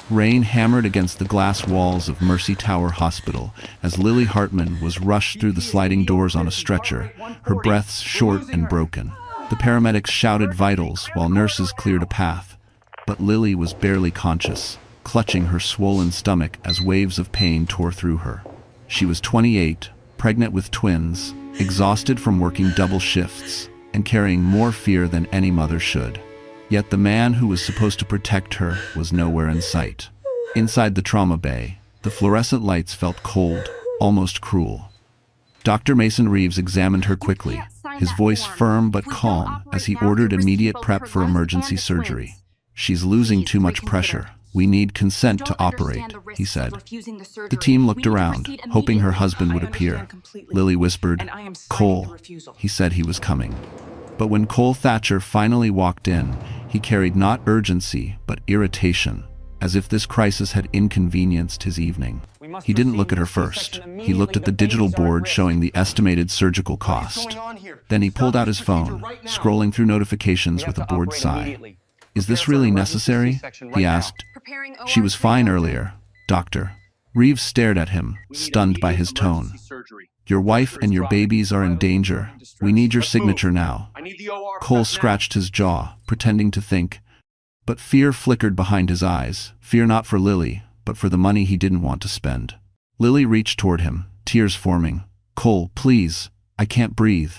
Rain hammered against the glass walls of Mercy Tower Hospital as Lily Hartman was rushed through the sliding doors on a stretcher, her breaths short and broken. The paramedics shouted vitals while nurses cleared a path, but Lily was barely conscious, clutching her swollen stomach as waves of pain tore through her. She was 28, pregnant with twins, exhausted from working double shifts, and carrying more fear than any mother should. Yet the man who was supposed to protect her was nowhere in sight. Inside the trauma bay, the fluorescent lights felt cold, almost cruel. Dr. Mason Reeves examined her quickly, his voice firm but calm as he ordered immediate prep for emergency surgery. "She's losing too much pressure. We need consent to operate," he said. The team looked around, hoping her husband would appear. Lily whispered, "Cole." He said he was coming. But when Cole Thatcher finally walked in, he carried not urgency but irritation, as if this crisis had inconvenienced his evening. He didn't look at her first. He looked at the digital board showing the estimated surgical cost. Then he pulled out his phone, scrolling through notifications with a bored sigh. "Is this really necessary?" he asked. "She was fine earlier, Doctor." Reeves stared at him, stunned by his tone. "Your wife and your babies are in danger. We need your signature now." Cole scratched his jaw, pretending to think, but fear flickered behind his eyes. Fear not for Lily, but for the money he didn't want to spend. Lily reached toward him, tears forming. "Cole, please, I can't breathe."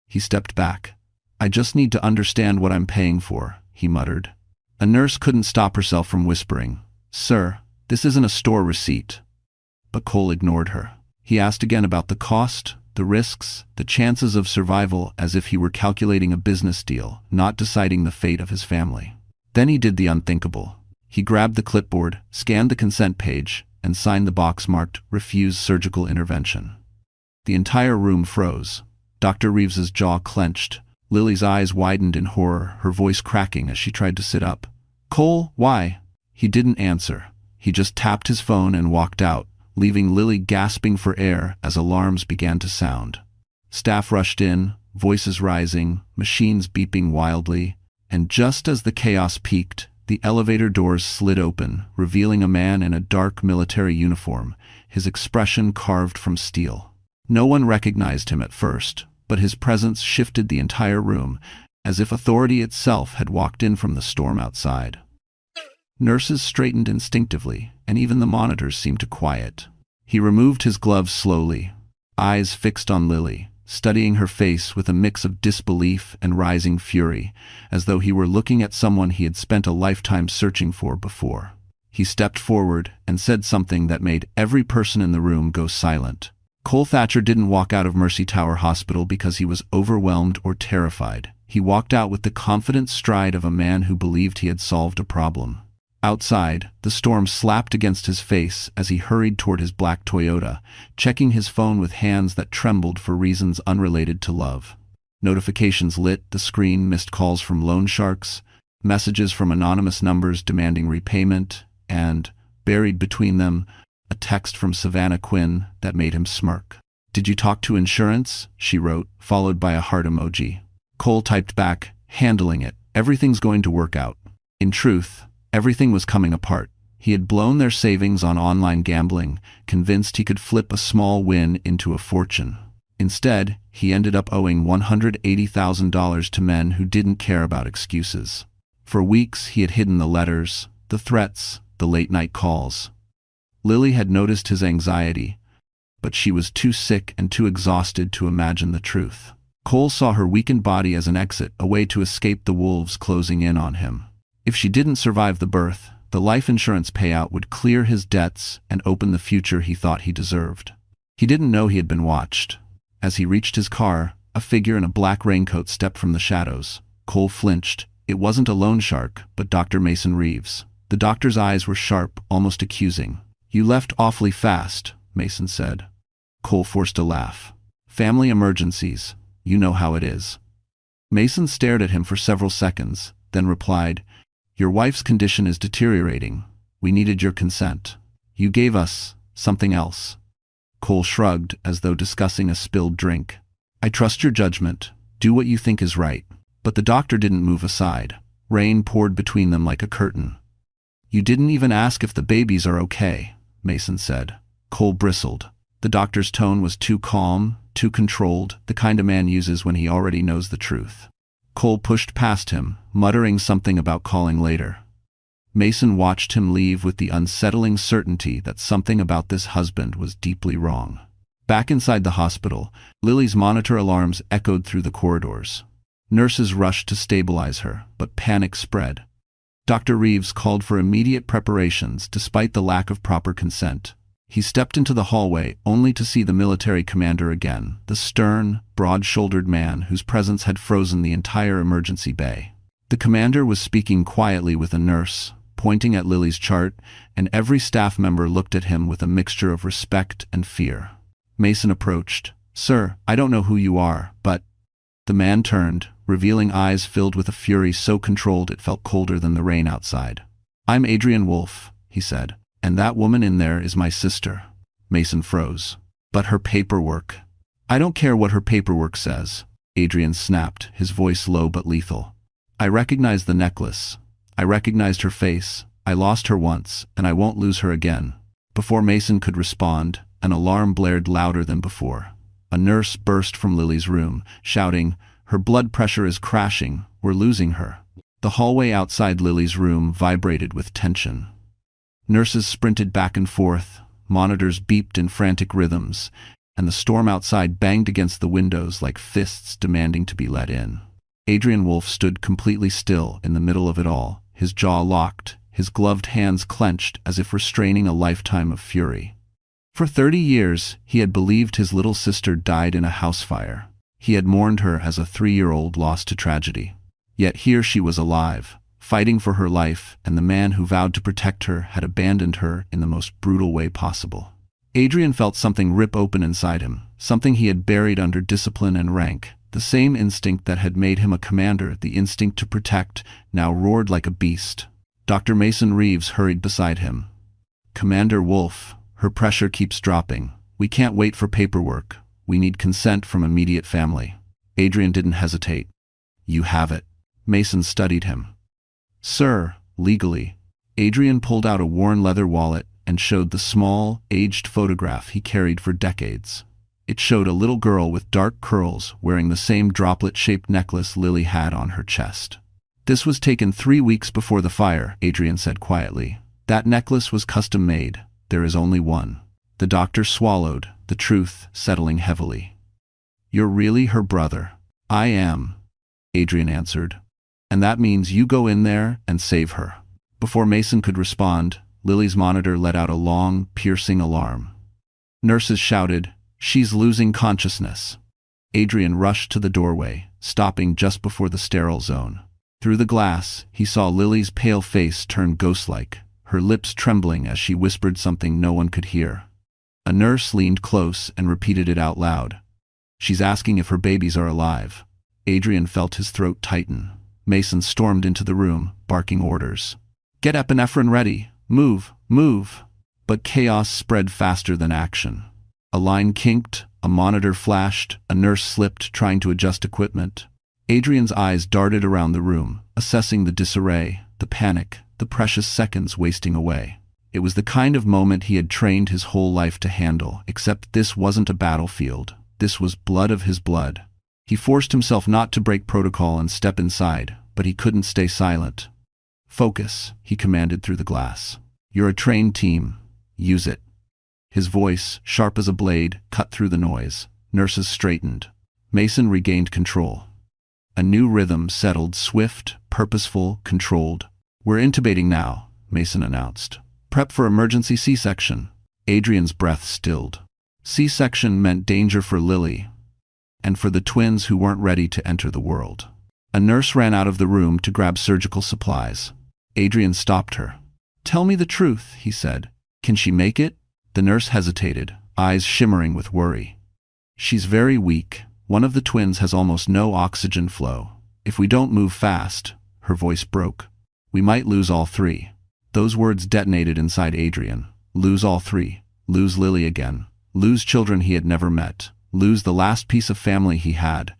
He stepped back. "I just need to understand what I'm paying for," he muttered. A nurse couldn't stop herself from whispering, "Sir, this isn't a store receipt." But Cole ignored her. He asked again about the cost, the risks, the chances of survival, as if he were calculating a business deal, not deciding the fate of his family. Then he did the unthinkable. He grabbed the clipboard, scanned the consent page, and signed the box marked "Refuse Surgical Intervention." The entire room froze. Dr. Reeves's jaw clenched. Lily's eyes widened in horror, her voice cracking as she tried to sit up. "Cole, why?" He didn't answer. He just tapped his phone and walked out, leaving Lily gasping for air as alarms began to sound. Staff rushed in, voices rising, machines beeping wildly, and just as the chaos peaked, the elevator doors slid open, revealing a man in a dark military uniform, his expression carved from steel. No one recognized him at first, but his presence shifted the entire room, as if authority itself had walked in from the storm outside. Nurses straightened instinctively, and even the monitors seemed to quiet. He removed his gloves slowly, eyes fixed on Lily, studying her face with a mix of disbelief and rising fury, as though he were looking at someone he had spent a lifetime searching for before. He stepped forward and said something that made every person in the room go silent. Cole Thatcher didn't walk out of Mercy Tower Hospital because he was overwhelmed or terrified. He walked out with the confident stride of a man who believed he had solved a problem. Outside, the storm slapped against his face as he hurried toward his black Toyota, checking his phone with hands that trembled for reasons unrelated to love. Notifications lit the screen, missed calls from loan sharks, messages from anonymous numbers demanding repayment, and, buried between them, a text from Savannah Quinn that made him smirk. "Did you talk to insurance?" she wrote, followed by a heart emoji. Cole typed back, handling it. "Everything's going to work out." In truth, everything was coming apart. He had blown their savings on online gambling, convinced he could flip a small win into a fortune. Instead, he ended up owing $180,000 to men who didn't care about excuses. For weeks, he had hidden the letters, the threats, the late-night calls. Lily had noticed his anxiety, but she was too sick and too exhausted to imagine the truth. Cole saw her weakened body as an exit, a way to escape the wolves closing in on him. If she didn't survive the birth, the life insurance payout would clear his debts and open the future he thought he deserved. He didn't know he had been watched. As he reached his car, a figure in a black raincoat stepped from the shadows. Cole flinched. It wasn't a loan shark, but Dr. Mason Reeves. The doctor's eyes were sharp, almost accusing. "You left awfully fast," Mason said. Cole forced a laugh. "Family emergencies. You know how it is." Mason stared at him for several seconds, then replied, "Your wife's condition is deteriorating. We needed your consent. You gave us something else." Cole shrugged as though discussing a spilled drink. "I trust your judgment. Do what you think is right." But the doctor didn't move aside. Rain poured between them like a curtain. You didn't even ask if the babies are okay, Mason said. Cole bristled. The doctor's tone was too calm, too controlled, the kind a man uses when he already knows the truth. Cole pushed past him, muttering something about calling later. Mason watched him leave with the unsettling certainty that something about this husband was deeply wrong. Back inside the hospital, Lily's monitor alarms echoed through the corridors. Nurses rushed to stabilize her, but panic spread. Dr. Reeves called for immediate preparations despite the lack of proper consent. He stepped into the hallway only to see the military commander again, the stern, broad-shouldered man whose presence had frozen the entire emergency bay. The commander was speaking quietly with a nurse, pointing at Lily's chart, and every staff member looked at him with a mixture of respect and fear. Mason approached. "Sir, I don't know who you are, but—" The man turned, revealing eyes filled with a fury so controlled it felt colder than the rain outside. "I'm Adrian Wolf," he said, "and that woman in there is my sister." Mason froze. "But her paperwork—" "I don't care what her paperwork says," Adrian snapped, his voice low but lethal. "I recognize the necklace. I recognized her face. I lost her once, and I won't lose her again." Before Mason could respond, an alarm blared louder than before. A nurse burst from Lily's room, shouting, "Her blood pressure is crashing. We're losing her." The hallway outside Lily's room vibrated with tension. Nurses sprinted back and forth, monitors beeped in frantic rhythms, and the storm outside banged against the windows like fists demanding to be let in. Adrian Wolf stood completely still in the middle of it all, his jaw locked, his gloved hands clenched as if restraining a lifetime of fury. For 30 years, he had believed his little sister died in a house fire. He had mourned her as a 3-year-old lost to tragedy. Yet here she was alive, fighting for her life, and the man who vowed to protect her had abandoned her in the most brutal way possible. Adrian felt something rip open inside him, something he had buried under discipline and rank. The same instinct that had made him a commander, the instinct to protect, now roared like a beast. Dr. Mason Reeves hurried beside him. "Commander Wolf, her pressure keeps dropping. We can't wait for paperwork. We need consent from immediate family." Adrian didn't hesitate. "You have it." Mason studied him. "Sir, legally." Adrian pulled out a worn leather wallet and showed the small, aged photograph he carried for decades. It showed a little girl with dark curls wearing the same droplet-shaped necklace Lily had on her chest. "This was taken 3 weeks before the fire," Adrian said quietly. "That necklace was custom-made. There is only one." The doctor swallowed, the truth settling heavily. "You're really her brother." "I am," Adrian answered. "And that means you go in there and save her." Before Mason could respond, Lily's monitor let out a long, piercing alarm. Nurses shouted, "She's losing consciousness." Adrian rushed to the doorway, stopping just before the sterile zone. Through the glass, he saw Lily's pale face turn ghost-like, her lips trembling as she whispered something no one could hear. A nurse leaned close and repeated it out loud. "She's asking if her babies are alive." Adrian felt his throat tighten. Mason stormed into the room, barking orders. "Get epinephrine ready! Move! Move!" But chaos spread faster than action. A line kinked, a monitor flashed, a nurse slipped trying to adjust equipment. Adrian's eyes darted around the room, assessing the disarray, the panic, the precious seconds wasting away. It was the kind of moment he had trained his whole life to handle, except this wasn't a battlefield. This was blood of his blood. He forced himself not to break protocol and step inside, but he couldn't stay silent. "Focus," he commanded through the glass. "You're a trained team. Use it." His voice, sharp as a blade, cut through the noise. Nurses straightened. Mason regained control. A new rhythm settled, swift, purposeful, controlled. "We're intubating now," Mason announced. "Prep for emergency C-section." Adrian's breath stilled. C-section meant danger for Lily, and for the twins who weren't ready to enter the world. A nurse ran out of the room to grab surgical supplies. Adrian stopped her. "Tell me the truth," he said. "Can she make it?" The nurse hesitated, eyes shimmering with worry. "She's very weak. One of the twins has almost no oxygen flow. If we don't move fast," her voice broke, "we might lose all 3. Those words detonated inside Adrian. Lose all 3. Lose Lily again. Lose children he had never met. Lose the last piece of family he had.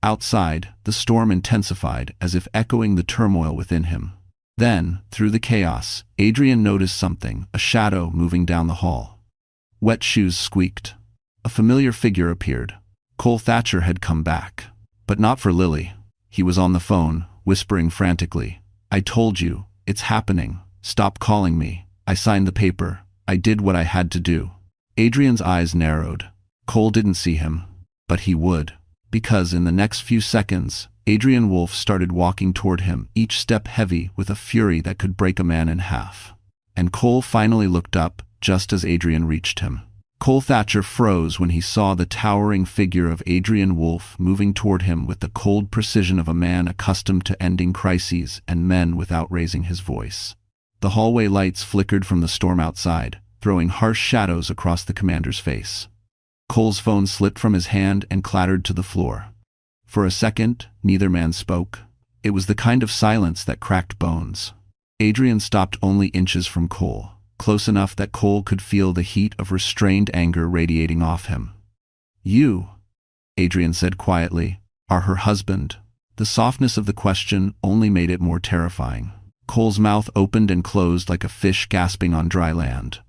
Outside, the storm intensified, as if echoing the turmoil within him. Then, through the chaos, Adrian noticed something, a shadow moving down the hall. Wet shoes squeaked. A familiar figure appeared. Cole Thatcher had come back. But not for Lily. He was on the phone, whispering frantically. "I told you, it's happening. Stop calling me. I signed the paper. I did what I had to do." Adrian's eyes narrowed. Cole didn't see him. But he would. Because in the next few seconds, Adrian Wolfe started walking toward him, each step heavy with a fury that could break a man in half. And Cole finally looked up, just as Adrian reached him. Cole Thatcher froze when he saw the towering figure of Adrian Wolfe moving toward him with the cold precision of a man accustomed to ending crises and men without raising his voice. The hallway lights flickered from the storm outside, throwing harsh shadows across the commander's face. Cole's phone slipped from his hand and clattered to the floor. For a second, neither man spoke. It was the kind of silence that cracked bones. Adrian stopped only inches from Cole, close enough that Cole could feel the heat of restrained anger radiating off him. "You," Adrian said quietly, "are her husband." The softness of the question only made it more terrifying. Cole's mouth opened and closed like a fish gasping on dry land.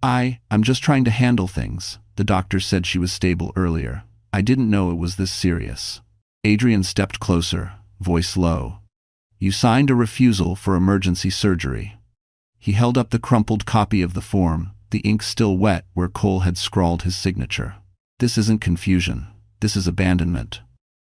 I'm just trying to handle things. The doctor said she was stable earlier. I didn't know it was this serious." Adrian stepped closer, voice low. "You signed a refusal for emergency surgery." He held up the crumpled copy of the form, the ink still wet where Cole had scrawled his signature. "This isn't confusion. This is abandonment."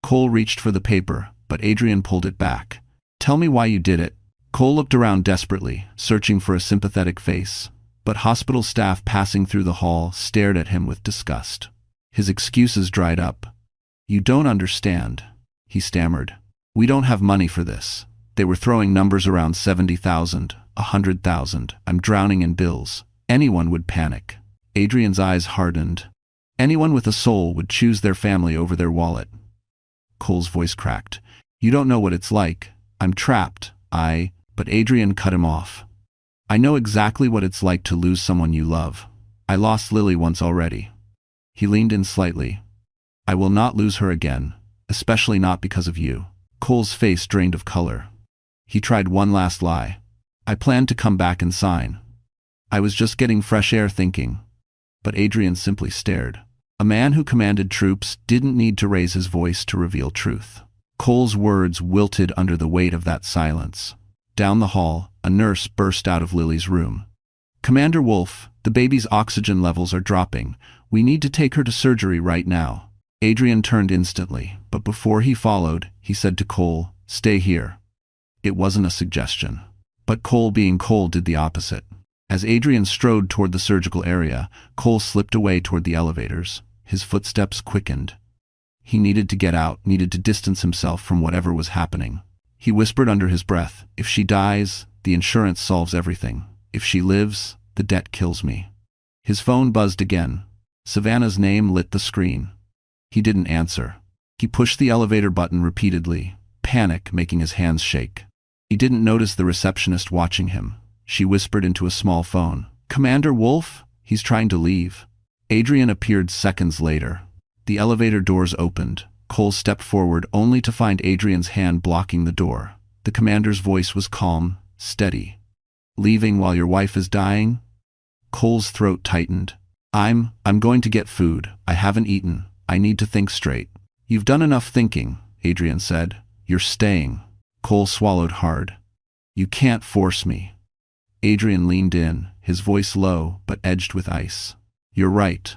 Cole reached for the paper, but Adrian pulled it back. "Tell me why you did it." Cole looked around desperately, searching for a sympathetic face, but hospital staff passing through the hall stared at him with disgust. His excuses dried up. "You don't understand," he stammered. "We don't have money for this." They were throwing numbers around 70,000, 100,000. "I'm drowning in bills." Anyone would panic. Adrian's eyes hardened. Anyone with a soul would choose their family over their wallet. Cole's voice cracked. "You don't know what it's like. I'm trapped. But Adrian cut him off. "I know exactly what it's like to lose someone you love. I lost Lily once already." He leaned in slightly. "I will not lose her again, especially not because of you." Cole's face drained of color. He tried one last lie. "I planned to come back and sign. I was just getting fresh air thinking." But Adrian simply stared. A man who commanded troops didn't need to raise his voice to reveal truth. Cole's words wilted under the weight of that silence. Down the hall, a nurse burst out of Lily's room. "Commander Wolfe, the baby's oxygen levels are dropping. We need to take her to surgery right now." Adrian turned instantly, but before he followed, he said to Cole, "Stay here." It wasn't a suggestion. But Cole, being Cole, did the opposite. As Adrian strode toward the surgical area, Cole slipped away toward the elevators. His footsteps quickened. He needed to get out, needed to distance himself from whatever was happening. He whispered under his breath, "If she dies, the insurance solves everything. If she lives, the debt kills me." His phone buzzed again. Savannah's name lit the screen. He didn't answer. He pushed the elevator button repeatedly, panic making his hands shake. He didn't notice the receptionist watching him. She whispered into a small phone, "Commander Wolfe? He's trying to leave." Adrian appeared seconds later. The elevator doors opened. Cole stepped forward only to find Adrian's hand blocking the door. The commander's voice was calm, steady. "Leaving while your wife is dying?" Cole's throat tightened. I'm going to get food. I haven't eaten. I need to think straight." "You've done enough thinking," Adrian said. "You're staying." Cole swallowed hard. "You can't force me." Adrian leaned in, his voice low but edged with ice. "You're right.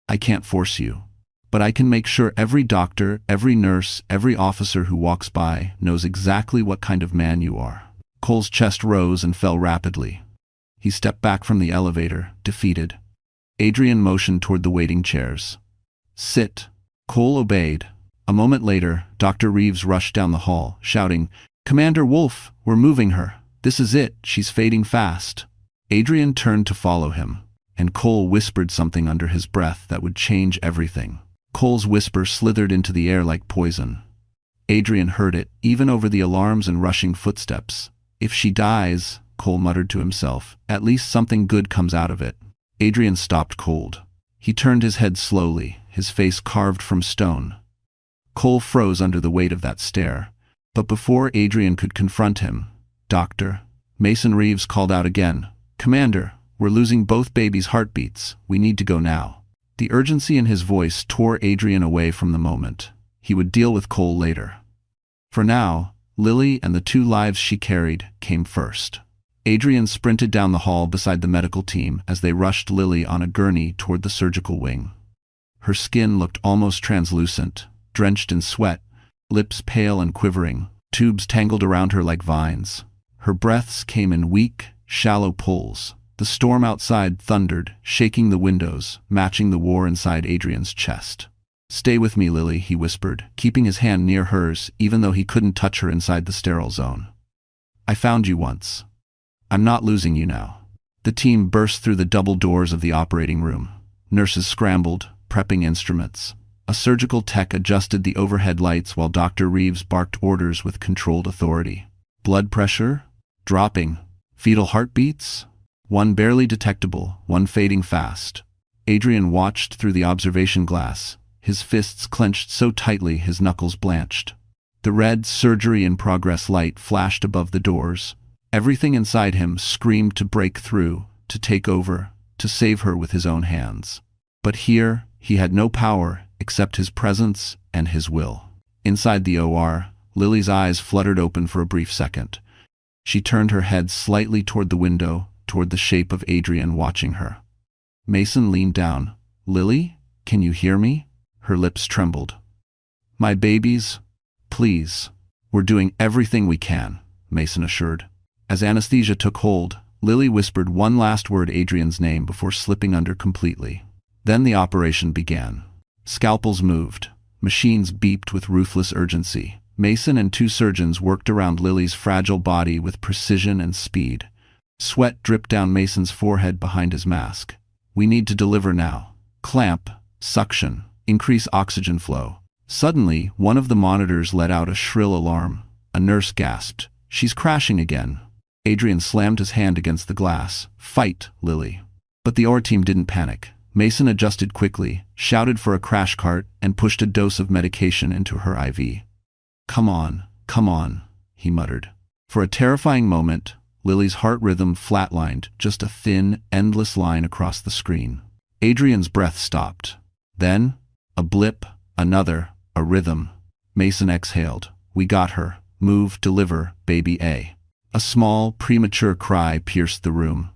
I can't force you. But I can make sure every doctor, every nurse, every officer who walks by knows exactly what kind of man you are." Cole's chest rose and fell rapidly. He stepped back from the elevator, defeated. Adrian motioned toward the waiting chairs. "Sit." Cole obeyed. A moment later, Dr. Reeves rushed down the hall, shouting, "Commander Wolfe, we're moving her. This is it. She's fading fast." Adrian turned to follow him, and Cole whispered something under his breath that would change everything. Cole's whisper slithered into the air like poison. Adrian heard it, even over the alarms and rushing footsteps. "If she dies," Cole muttered to himself, "at least something good comes out of it." Adrian stopped cold. He turned his head slowly, his face carved from stone. Cole froze under the weight of that stare. But before Adrian could confront him, Doctor. Mason Reeves called out again. Commander, we're losing both babies' heartbeats. We need to go now. The urgency in his voice tore Adrian away from the moment. He would deal with Cole later. For now, Lily and the 2 lives she carried came first. Adrian sprinted down the hall beside the medical team as they rushed Lily on a gurney toward the surgical wing. Her skin looked almost translucent, drenched in sweat, lips pale and quivering, tubes tangled around her like vines. Her breaths came in weak, shallow pulls. The storm outside thundered, shaking the windows, matching the war inside Adrian's chest. Stay with me, Lily, he whispered, keeping his hand near hers even though he couldn't touch her inside the sterile zone. I found you once. I'm not losing you now. The team burst through the double doors of the operating room. Nurses scrambled, prepping instruments. A surgical tech adjusted the overhead lights while Dr. Reeves barked orders with controlled authority. Blood pressure? Dropping. Fetal heartbeats? One barely detectable, one fading fast. Adrian watched through the observation glass, his fists clenched so tightly his knuckles blanched. The red surgery in progress light flashed above the doors. Everything inside him screamed to break through, to take over, to save her with his own hands. But here, he had no power except his presence and his will. Inside the OR, Lily's eyes fluttered open for a brief second. She turned her head slightly toward the window, toward the shape of Adrian watching her. Mason leaned down. Lily, can you hear me? Her lips trembled. My babies, please. We're doing everything we can, Mason assured. As anesthesia took hold, Lily whispered one last word, Adrian's name, before slipping under completely. Then the operation began. Scalpels moved. Machines beeped with ruthless urgency. Mason and 2 surgeons worked around Lily's fragile body with precision and speed. Sweat dripped down Mason's forehead behind his mask. We need to deliver now. Clamp, suction, increase oxygen flow. Suddenly, one of the monitors let out a shrill alarm. A nurse gasped. She's crashing again. Adrian slammed his hand against the glass. Fight, Lily. But the OR team didn't panic. Mason adjusted quickly, shouted for a crash cart, and pushed a dose of medication into her IV. Come on, he muttered. For a terrifying moment, Lily's heart rhythm flatlined, just a thin, endless line across the screen. Adrian's breath stopped. Then, a blip, another, a rhythm. Mason exhaled. We got her. Move, deliver, baby A. A small, premature cry pierced the room.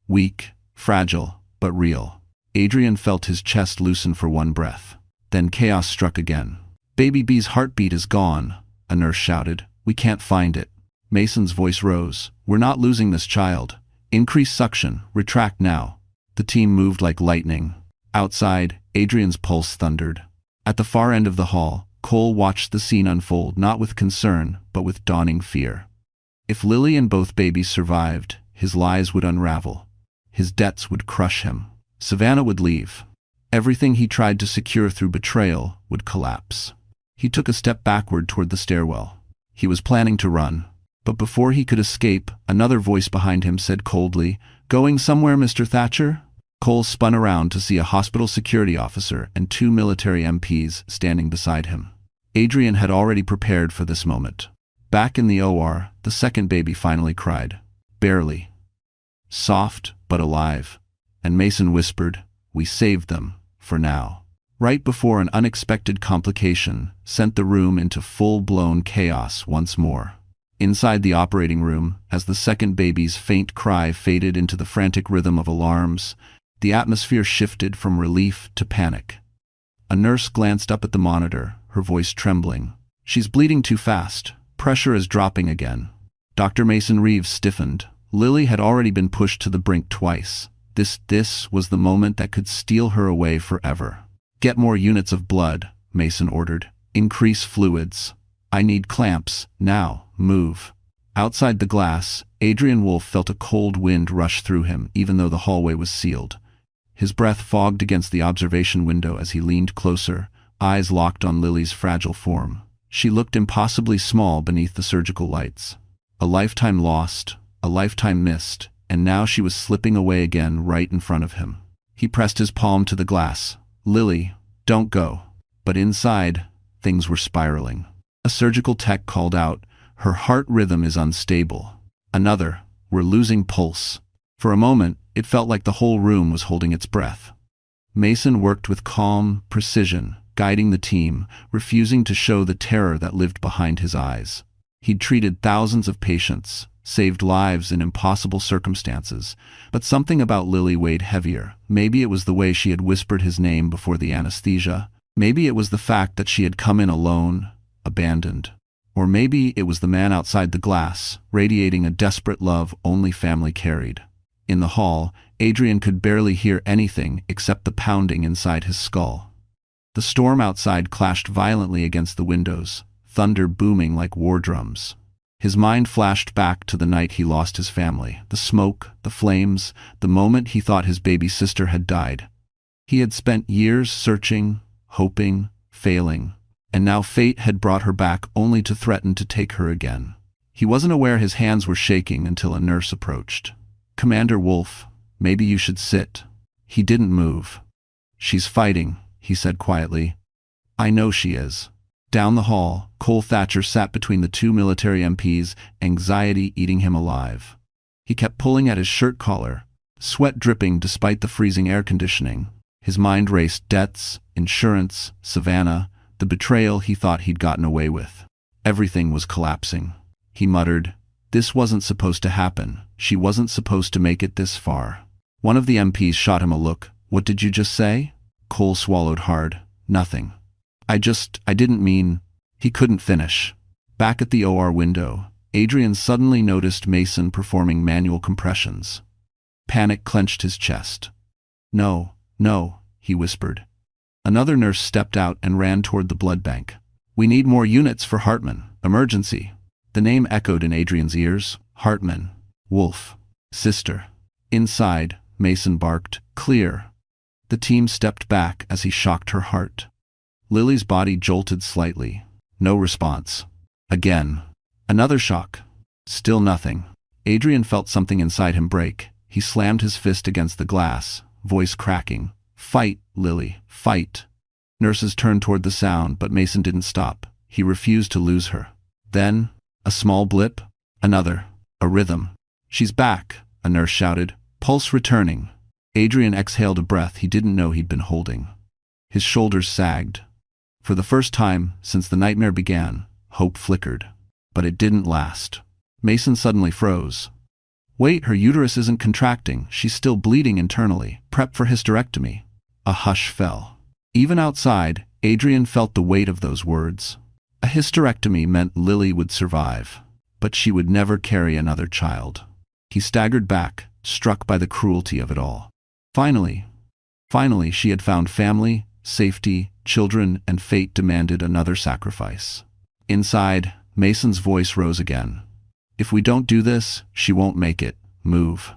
Weak, fragile, but real. Adrian felt his chest loosen for one breath. Then chaos struck again. Baby B's heartbeat is gone, a nurse shouted. We can't find it. Mason's voice rose. We're not losing this child. Increase suction. Retract now. The team moved like lightning. Outside, Adrian's pulse thundered. At the far end of the hall, Cole watched the scene unfold, not with concern, but with dawning fear. If Lily and both babies survived, his lies would unravel. His debts would crush him. Savannah would leave. Everything he tried to secure through betrayal would collapse. He took a step backward toward the stairwell. He was planning to run. But before he could escape, another voice behind him said coldly, "Going somewhere, Mr. Thatcher?" Cole spun around to see a hospital security officer and 2 military MPs standing beside him. Adrian had already prepared for this moment. Back in the OR, the second baby finally cried. Barely. Soft, but alive. And Mason whispered, "We saved them, for now." Right before an unexpected complication sent the room into full-blown chaos once more. Inside the operating room, as the second baby's faint cry faded into the frantic rhythm of alarms, the atmosphere shifted from relief to panic. A nurse glanced up at the monitor, her voice trembling. "She's bleeding too fast. Pressure is dropping again." Dr. Mason Reeves stiffened. Lily had already been pushed to the brink twice. This was the moment that could steal her away forever. "Get more units of blood," Mason ordered. "Increase fluids. I need clamps, now, move." Outside the glass, Adrian Wolfe felt a cold wind rush through him, even though the hallway was sealed. His breath fogged against the observation window as he leaned closer, eyes locked on Lily's fragile form. She looked impossibly small beneath the surgical lights. A lifetime lost, a lifetime missed, and now she was slipping away again right in front of him. He pressed his palm to the glass. "Lily, don't go." But inside, things were spiraling. A surgical tech called out, "Her heart rhythm is unstable." Another. We're losing pulse. For a moment, it felt like the whole room was holding its breath. Mason worked with calm precision, guiding the team, refusing to show the terror that lived behind his eyes. He'd treated thousands of patients, saved lives in impossible circumstances, but something about Lily weighed heavier. Maybe it was the way she had whispered his name before the anesthesia. Maybe it was the fact that she had come in alone, abandoned. Or maybe it was the man outside the glass, radiating a desperate love only family carried. In the hall, Adrian could barely hear anything except the pounding inside his skull. The storm outside clashed violently against the windows, thunder booming like war drums. His mind flashed back to the night he lost his family, the smoke, the flames, the moment he thought his baby sister had died. He had spent years searching, hoping, failing, and now fate had brought her back only to threaten to take her again. He wasn't aware his hands were shaking until a nurse approached. "Commander Wolf, maybe you should sit." He didn't move. "She's fighting," he said quietly. "I know she is." Down the hall, Cole Thatcher sat between the two military MPs, anxiety eating him alive. He kept pulling at his shirt collar, sweat dripping despite the freezing air conditioning. His mind raced debts, insurance, Savannah, the betrayal he thought he'd gotten away with. Everything was collapsing. He muttered, "This wasn't supposed to happen. She wasn't supposed to make it this far." One of the MPs shot him a look. "What did you just say?" Cole swallowed hard. "Nothing. I didn't mean..." He couldn't finish. Back at the OR window, Adrian suddenly noticed Mason performing manual compressions. Panic clenched his chest. "No, no," he whispered. Another nurse stepped out and ran toward the blood bank. "We need more units for Hartman. Emergency." The name echoed in Adrian's ears. Hartman. Wolf. Sister. Inside, Mason barked, "Clear." The team stepped back as he shocked her heart. Lily's body jolted slightly. No response. Again. Another shock. Still nothing. Adrian felt something inside him break. He slammed his fist against the glass, voice cracking. "Fight, Lily, fight." Nurses turned toward the sound, but Mason didn't stop. He refused to lose her. Then, a small blip. Another. A rhythm. "She's back," a nurse shouted. "Pulse returning." Adrian exhaled a breath he didn't know he'd been holding. His shoulders sagged. For the first time since the nightmare began, hope flickered. But it didn't last. Mason suddenly froze. "Wait, her uterus isn't contracting. She's still bleeding internally. Prep for hysterectomy." A hush fell. Even outside, Adrian felt the weight of those words. A hysterectomy meant Lily would survive, but she would never carry another child. He staggered back, struck by the cruelty of it all. Finally, she had found family, safety, children, and fate demanded another sacrifice. Inside, Mason's voice rose again. "If we don't do this, she won't make it. Move."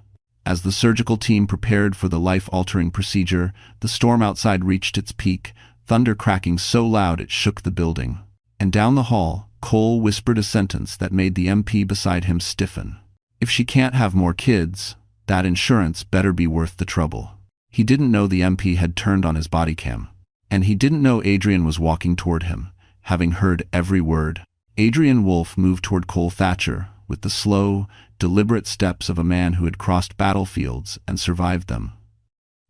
As the surgical team prepared for the life-altering procedure, the storm outside reached its peak, thunder cracking so loud it shook the building. And down the hall, Cole whispered a sentence that made the MP beside him stiffen. "If she can't have more kids, that insurance better be worth the trouble." He didn't know the MP had turned on his body cam. And he didn't know Adrian was walking toward him, having heard every word. Adrian Wolf moved toward Cole Thatcher with the slow, deliberate steps of a man who had crossed battlefields and survived them.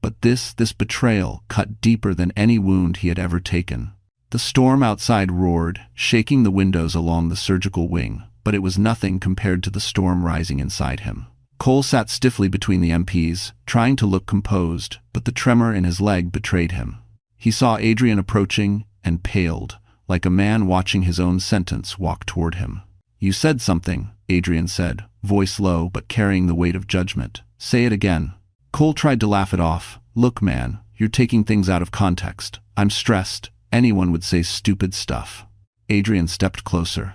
But this betrayal cut deeper than any wound he had ever taken. The storm outside roared, shaking the windows along the surgical wing, but it was nothing compared to the storm rising inside him. Cole sat stiffly between the MPs, trying to look composed, but the tremor in his leg betrayed him. He saw Adrian approaching and paled, like a man watching his own sentence walk toward him. "You said something," Adrian said, voice low but carrying the weight of judgment. "Say it again." Cole tried to laugh it off. "Look, man, you're taking things out of context. I'm stressed. Anyone would say stupid stuff." Adrian stepped closer.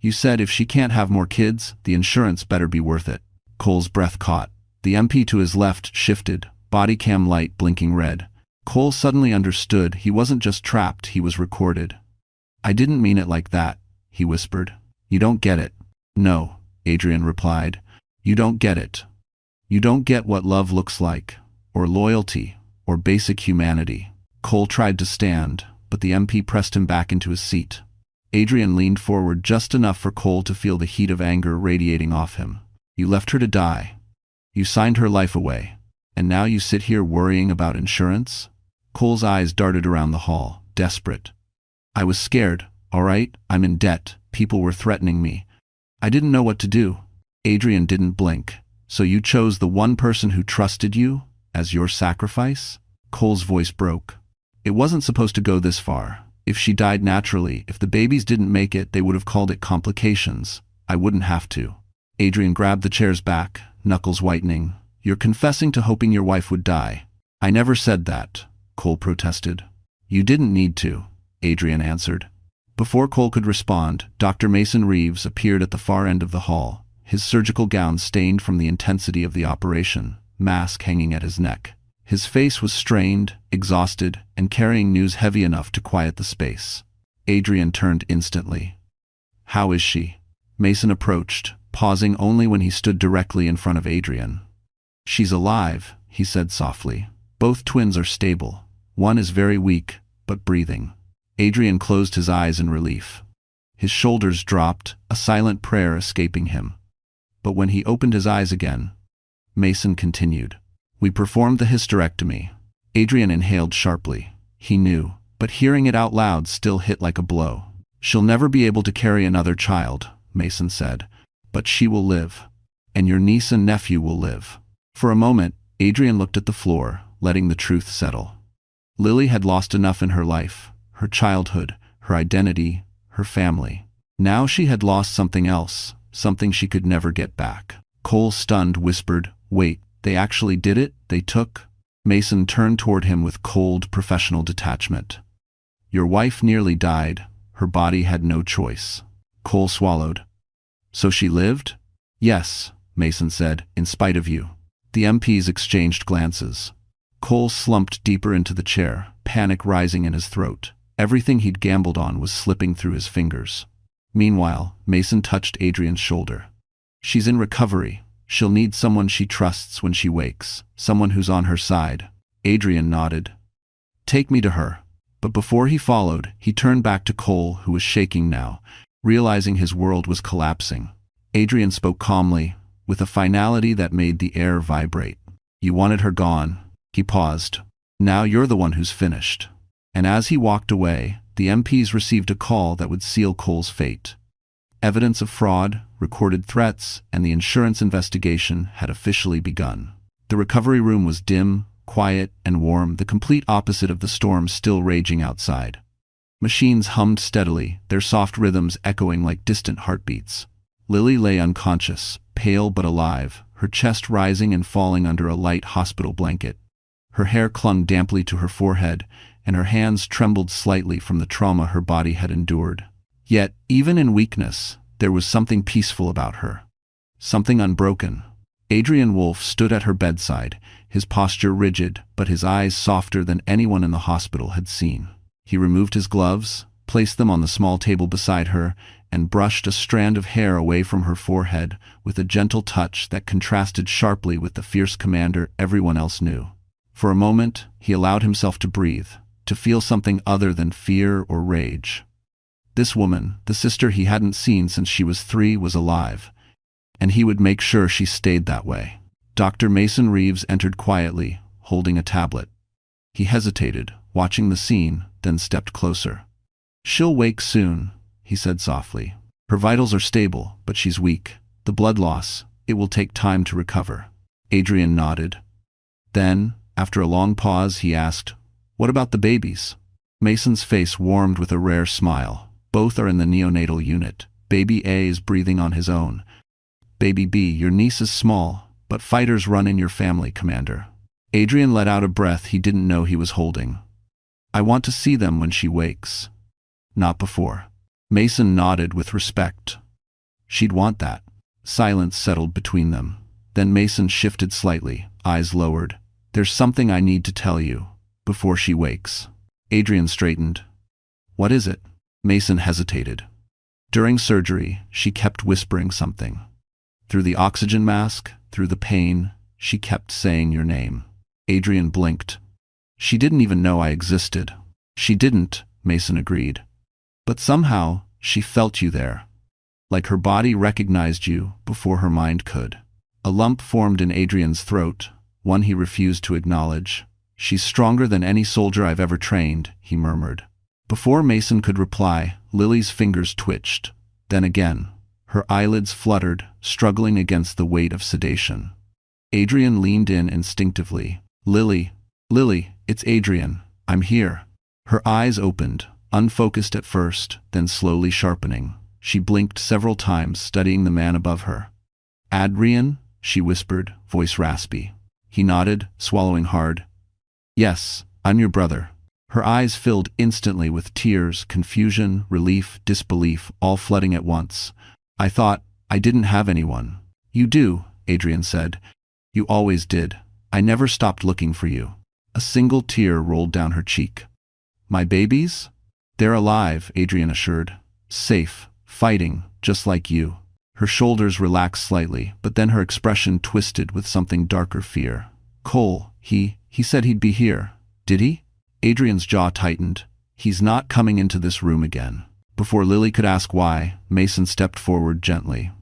"You said if she can't have more kids, the insurance better be worth it." Cole's breath caught. The MP to his left shifted, body cam light blinking red. Cole suddenly understood he wasn't just trapped, he was recorded. "I didn't mean it like that," he whispered. "You don't get it." "No," Adrian replied. "You don't get it. You don't get what love looks like, or loyalty, or basic humanity." Cole tried to stand, but the MP pressed him back into his seat. Adrian leaned forward just enough for Cole to feel the heat of anger radiating off him. You left her to die. You signed her life away. And now you sit here worrying about insurance? Cole's eyes darted around the hall, desperate. I was scared, all right? I'm in debt. People were threatening me. I didn't know what to do. Adrian didn't blink. So you chose the one person who trusted you as your sacrifice? Cole's voice broke. It wasn't supposed to go this far. If she died naturally, if the babies didn't make it, they would have called it complications. I wouldn't have to. Adrian grabbed the chair's back, knuckles whitening. You're confessing to hoping your wife would die. I never said that, Cole protested. You didn't need to, Adrian answered. Before Cole could respond, Dr. Mason Reeves appeared at the far end of the hall, his surgical gown stained from the intensity of the operation, mask hanging at his neck. His face was strained, exhausted, and carrying news heavy enough to quiet the space. Adrian turned instantly. How is she? Mason approached, pausing only when he stood directly in front of Adrian. She's alive, he said softly. Both twins are stable. One is very weak, but breathing. Adrian closed his eyes in relief. His shoulders dropped, a silent prayer escaping him. But when he opened his eyes again, Mason continued. We performed the hysterectomy. Adrian inhaled sharply. He knew, but hearing it out loud still hit like a blow. She'll never be able to carry another child, Mason said, but she will live. And your niece and nephew will live. For a moment, Adrian looked at the floor, letting the truth settle. Lily had lost enough in her life, her childhood, her identity, her family. Now she had lost something else, something she could never get back. Cole, stunned, whispered, Wait, they actually did it? They took? Mason turned toward him with cold, professional detachment. Your wife nearly died. Her body had no choice. Cole swallowed. So she lived? Yes, Mason said, in spite of you. The MPs exchanged glances. Cole slumped deeper into the chair, panic rising in his throat. Everything he'd gambled on was slipping through his fingers. Meanwhile, Mason touched Adrian's shoulder. She's in recovery. She'll need someone she trusts when she wakes, someone who's on her side. Adrian nodded. Take me to her. But before he followed, he turned back to Cole, who was shaking now, realizing his world was collapsing. Adrian spoke calmly, with a finality that made the air vibrate. You wanted her gone. He paused. Now you're the one who's finished. And as he walked away, the MPs received a call that would seal Cole's fate. Evidence of fraud, recorded threats, and the insurance investigation had officially begun. The recovery room was dim, quiet, and warm, the complete opposite of the storm still raging outside. Machines hummed steadily, their soft rhythms echoing like distant heartbeats. Lily lay unconscious, pale but alive, her chest rising and falling under a light hospital blanket. Her hair clung damply to her forehead, and her hands trembled slightly from the trauma her body had endured. Yet, even in weakness, there was something peaceful about her. Something unbroken. Adrian Wolfe stood at her bedside, his posture rigid, but his eyes softer than anyone in the hospital had seen. He removed his gloves, placed them on the small table beside her, and brushed a strand of hair away from her forehead with a gentle touch that contrasted sharply with the fierce commander everyone else knew. For a moment, he allowed himself to breathe, to feel something other than fear or rage. This woman, the sister he hadn't seen since she was 3, was alive, and he would make sure she stayed that way. Dr. Mason Reeves entered quietly, holding a tablet. He hesitated, watching the scene, then stepped closer. She'll wake soon, he said softly. Her vitals are stable, but she's weak. The blood loss, it will take time to recover. Adrian nodded. Then, after a long pause, he asked, What about the babies? Mason's face warmed with a rare smile. Both are in the neonatal unit. Baby A is breathing on his own. Baby B, your niece is small, but fighters run in your family, Commander. Adrian let out a breath he didn't know he was holding. I want to see them when she wakes. Not before. Mason nodded with respect. She'd want that. Silence settled between them. Then Mason shifted slightly, eyes lowered. There's something I need to tell you, before she wakes. Adrian straightened. What is it? Mason hesitated. During surgery, she kept whispering something. Through the oxygen mask, through the pain, she kept saying your name. Adrian blinked. She didn't even know I existed. She didn't, Mason agreed. But somehow, she felt you there. Like her body recognized you before her mind could. A lump formed in Adrian's throat, one he refused to acknowledge. "She's stronger than any soldier I've ever trained," he murmured. Before Mason could reply, Lily's fingers twitched. Then again. Her eyelids fluttered, struggling against the weight of sedation. Adrian leaned in instinctively. "Lily, Lily, it's Adrian. I'm here." Her eyes opened, unfocused at first, then slowly sharpening. She blinked several times, studying the man above her. "Adrian?" she whispered, voice raspy. He nodded, swallowing hard. "Yes, I'm your brother." Her eyes filled instantly with tears, confusion, relief, disbelief, all flooding at once. "I thought I didn't have anyone." "You do," Adrian said. "You always did. I never stopped looking for you." A single tear rolled down her cheek. "My babies? They're alive," Adrian assured. "Safe, fighting, just like you." Her shoulders relaxed slightly, but then her expression twisted with something darker fear. "Cole, he said he'd be here. Did he?" Adrian's jaw tightened. "He's not coming into this room again." Before Lily could ask why, Mason stepped forward gently.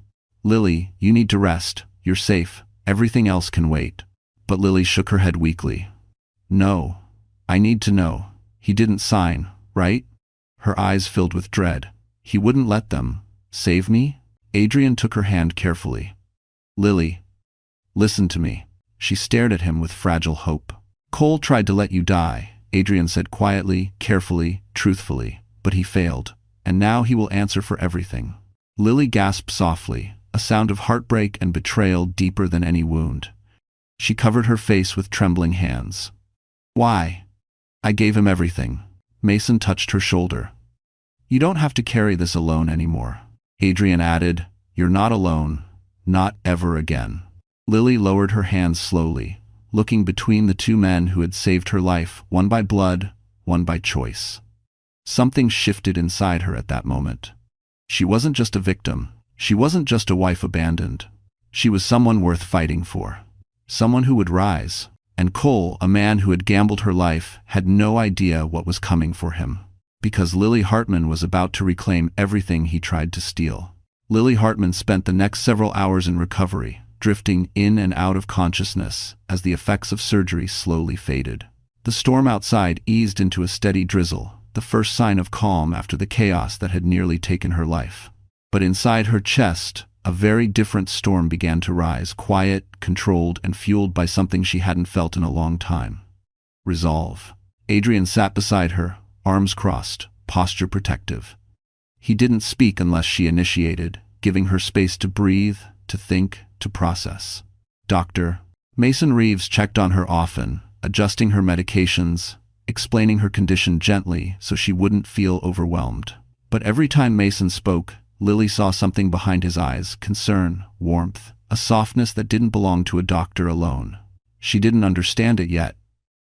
"Lily, you need to rest. You're safe. Everything else can wait." But Lily shook her head weakly. "No. I need to know. He didn't sign, right?" Her eyes filled with dread. "He wouldn't let them save me?" Adrian took her hand carefully. "Lily, listen to me." She stared at him with fragile hope. "Cole tried to let you die," Adrian said quietly, carefully, truthfully, "but he failed. And now he will answer for everything." Lily gasped softly, a sound of heartbreak and betrayal deeper than any wound. She covered her face with trembling hands. "Why?" "I gave him everything." Mason touched her shoulder. "You don't have to carry this alone anymore." Adrian added, "You're not alone. Not ever again." Lily lowered her hands slowly, looking between the two men who had saved her life, one by blood, one by choice. Something shifted inside her at that moment. She wasn't just a victim. She wasn't just a wife abandoned. She was someone worth fighting for. Someone who would rise. And Cole, a man who had gambled her life, had no idea what was coming for him. Because Lily Hartman was about to reclaim everything he tried to steal. Lily Hartman spent the next several hours in recovery, drifting in and out of consciousness as the effects of surgery slowly faded. The storm outside eased into a steady drizzle, the first sign of calm after the chaos that had nearly taken her life. But inside her chest, a very different storm began to rise, quiet, controlled, and fueled by something she hadn't felt in a long time. Resolve. Adrian sat beside her, arms crossed, posture protective. He didn't speak unless she initiated, giving her space to breathe, to think, to process. "Doctor." Mason Reeves checked on her often, adjusting her medications, explaining her condition gently so she wouldn't feel overwhelmed. But every time Mason spoke, Lily saw something behind his eyes, concern, warmth, a softness that didn't belong to a doctor alone. She didn't understand it yet.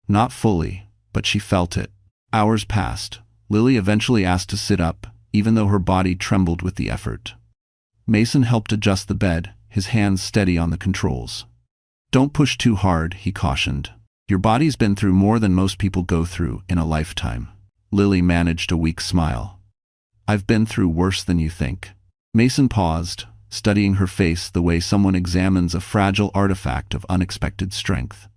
Not fully, but she felt it. Hours passed. Lily eventually asked to sit up, even though her body trembled with the effort. Mason helped adjust the bed, his hands steady on the controls. "Don't push too hard," he cautioned. "Your body's been through more than most people go through in a lifetime." Lily managed a weak smile. "I've been through worse than you think." Mason paused, studying her face the way someone examines a fragile artifact of unexpected strength.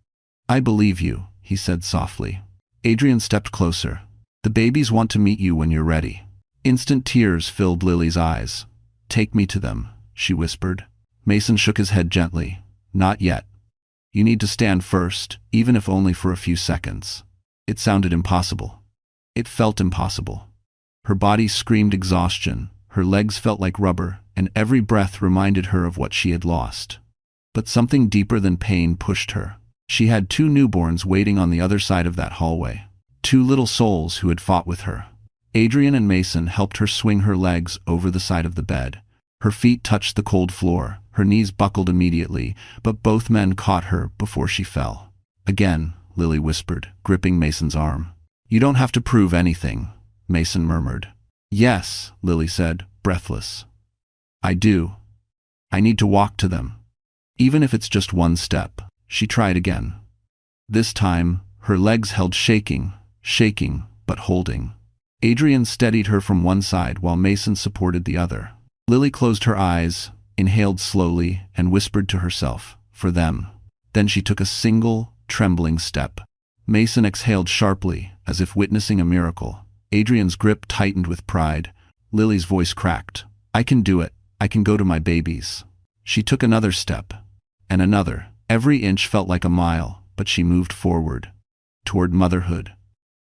"I believe you," he said softly. Adrian stepped closer. "The babies want to meet you when you're ready." Instant tears filled Lily's eyes. "Take me to them," she whispered. Mason shook his head gently. "Not yet. You need to stand first, even if only for a few seconds." It sounded impossible. It felt impossible. Her body screamed exhaustion, her legs felt like rubber, and every breath reminded her of what she had lost. But something deeper than pain pushed her. She had 2 newborns waiting on the other side of that hallway. 2 little souls who had fought with her. Adrian and Mason helped her swing her legs over the side of the bed. Her feet touched the cold floor, her knees buckled immediately, but both men caught her before she fell. "Again," Lily whispered, gripping Mason's arm. "You don't have to prove anything," Mason murmured. "Yes," Lily said, breathless. "I do. I need to walk to them. Even if it's just 1 step." She tried again. This time, her legs held shaking, but holding. Adrian steadied her from one side while Mason supported the other. Lily closed her eyes, inhaled slowly, and whispered to herself, "For them." Then she took a single, trembling step. Mason exhaled sharply, as if witnessing a miracle. Adrian's grip tightened with pride. Lily's voice cracked. "I can do it. I can go to my babies." She took another step, and another. Every inch felt like a mile, but she moved forward. Toward motherhood.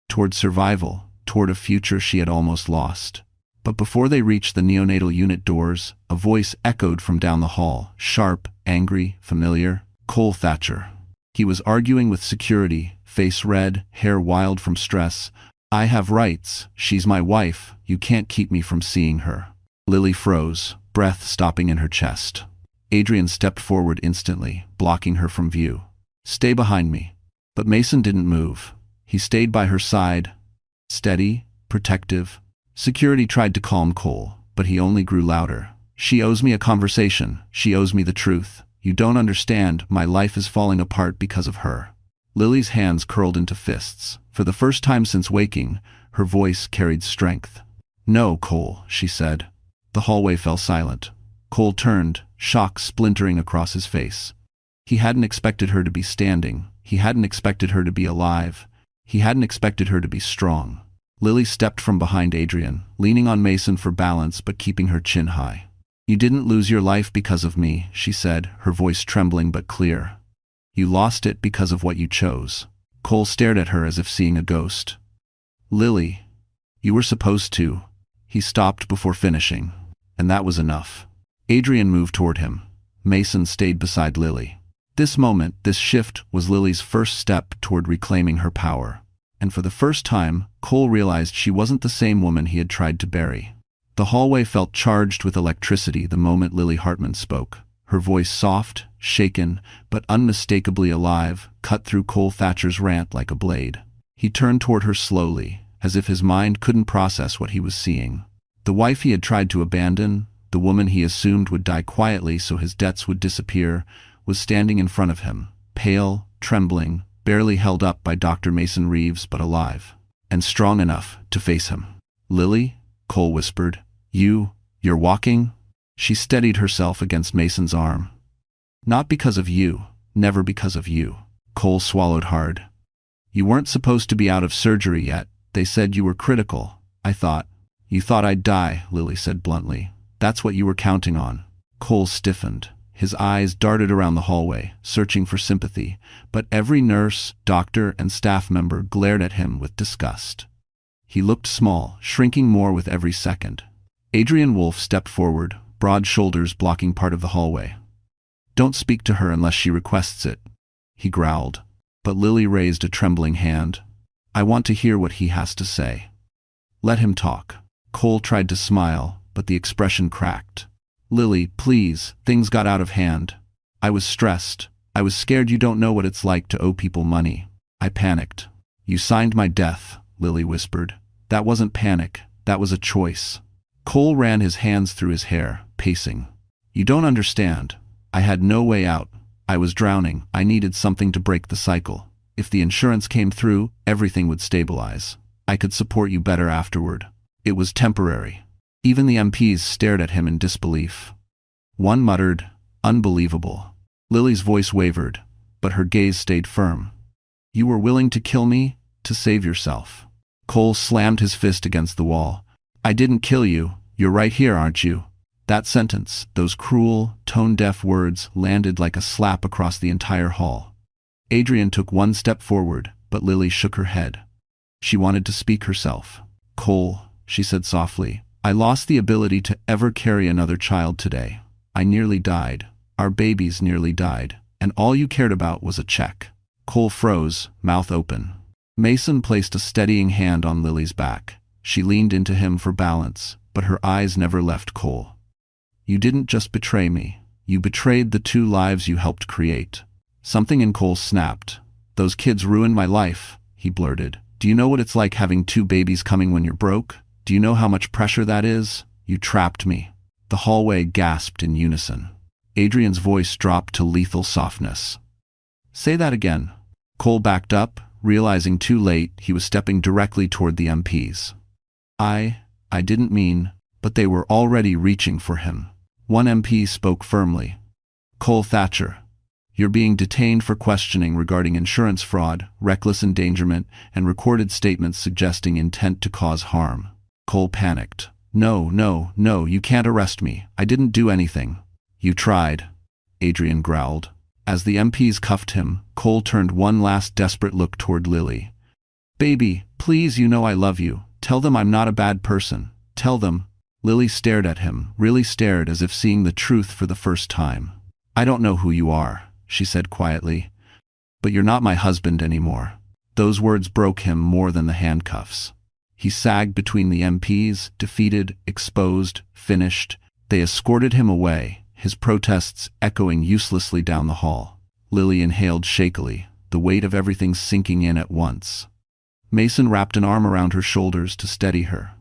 Toward survival. Toward a future she had almost lost. But before they reached the neonatal unit doors, a voice echoed from down the hall, sharp, angry, familiar. Cole Thatcher. He was arguing with security, face red, hair wild from stress. "I have rights. She's my wife. You can't keep me from seeing her." Lily froze, breath stopping in her chest. Adrian stepped forward instantly, blocking her from view. "Stay behind me." But Mason didn't move. He stayed by her side, steady, protective. Security tried to calm Cole, but he only grew louder. "She owes me a conversation. She owes me the truth. You don't understand, my life is falling apart because of her." Lily's hands curled into fists. For the first time since waking, her voice carried strength. "No, Cole," she said. The hallway fell silent. Cole turned, shock splintering across his face. He hadn't expected her to be standing. He hadn't expected her to be alive. He hadn't expected her to be strong. Lily stepped from behind Adrian, leaning on Mason for balance but keeping her chin high. "You didn't lose your life because of me," she said, her voice trembling but clear. "You lost it because of what you chose." Cole stared at her as if seeing a ghost. "Lily, you were supposed to." He stopped before finishing, and that was enough. Adrian moved toward him. Mason stayed beside Lily. This moment, this shift, was Lily's first step toward reclaiming her power. And for the first time, Cole realized she wasn't the same woman he had tried to bury. The hallway felt charged with electricity the moment Lily Hartman spoke. Her voice soft, shaken, but unmistakably alive, cut through Cole Thatcher's rant like a blade. He turned toward her slowly, as if his mind couldn't process what he was seeing. The wife he had tried to abandon, the woman he assumed would die quietly so his debts would disappear, was standing in front of him, pale, trembling, barely held up by Dr. Mason Reeves but alive, and strong enough to face him. "Lily," Cole whispered, You're walking?" She steadied herself against Mason's arm. "Not because of you, never because of you." Cole swallowed hard. "You weren't supposed to be out of surgery yet. They said you were critical. You thought I'd die," Lily said bluntly. "That's what you were counting on." Cole stiffened. His eyes darted around the hallway, searching for sympathy, but every nurse, doctor, and staff member glared at him with disgust. He looked small, shrinking more with every second. Adrian Wolfe stepped forward, broad shoulders blocking part of the hallway. "Don't speak to her unless she requests it," he growled. But Lily raised a trembling hand. "I want to hear what he has to say." "Let him talk." Cole tried to smile, but the expression cracked. "Lily, please, things got out of hand. I was stressed. I was scared. You don't know what it's like to owe people money. I panicked." "You signed my death," Lily whispered. "That wasn't panic. That was a choice." Cole ran his hands through his hair, pacing. "You don't understand. I had no way out. I was drowning. I needed something to break the cycle. If the insurance came through, everything would stabilize. I could support you better afterward. It was temporary." Even the MPs stared at him in disbelief. One muttered, "Unbelievable." Lily's voice wavered, but her gaze stayed firm. "You were willing to kill me to save yourself." Cole slammed his fist against the wall. "I didn't kill you. You're right here, aren't you?" That sentence, those cruel, tone-deaf words, landed like a slap across the entire hall. Adrian took one step forward, but Lily shook her head. She wanted to speak herself. "Cole," she said softly, "I lost the ability to ever carry another child today. I nearly died. Our babies nearly died. And all you cared about was a check." Cole froze, mouth open. Mason placed a steadying hand on Lily's back. She leaned into him for balance, but her eyes never left Cole. "You didn't just betray me. You betrayed the 2 lives you helped create." Something in Cole snapped. "Those kids ruined my life," he blurted. "Do you know what it's like having 2 babies coming when you're broke? Do you know how much pressure that is? You trapped me." The hallway gasped in unison. Adrian's voice dropped to lethal softness. "Say that again." Cole backed up, realizing too late he was stepping directly toward the MPs. I didn't mean," but they were already reaching for him. One MP spoke firmly. "Cole Thatcher, you're being detained for questioning regarding insurance fraud, reckless endangerment, and recorded statements suggesting intent to cause harm." Cole panicked. "No, no, no, you can't arrest me. I didn't do anything." "You tried," Adrian growled. As the MPs cuffed him, Cole turned one last desperate look toward Lily. "Baby, please, you know I love you. Tell them I'm not a bad person. Tell them." Lily stared at him, really stared, as if seeing the truth for the first time. "I don't know who you are," she said quietly, "but you're not my husband anymore." Those words broke him more than the handcuffs. He sagged between the MPs, defeated, exposed, finished. They escorted him away, his protests echoing uselessly down the hall. Lily inhaled shakily, the weight of everything sinking in at once. Mason wrapped an arm around her shoulders to steady her.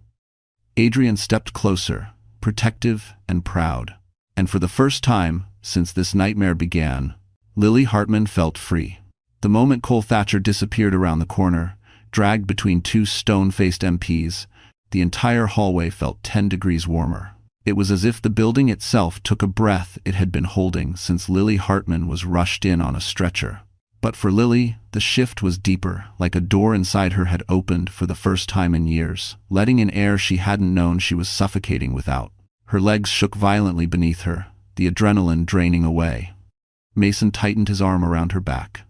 Adrian stepped closer, protective and proud. And for the first time, since this nightmare began, Lily Hartman felt free. The moment Cole Thatcher disappeared around the corner, dragged between two stone-faced MPs, the entire hallway felt 10 degrees warmer. It was as if the building itself took a breath it had been holding since Lily Hartman was rushed in on a stretcher. But for Lily, the shift was deeper, like a door inside her had opened for the first time in years, letting in air she hadn't known she was suffocating without. Her legs shook violently beneath her, the adrenaline draining away. Mason tightened his arm around her back.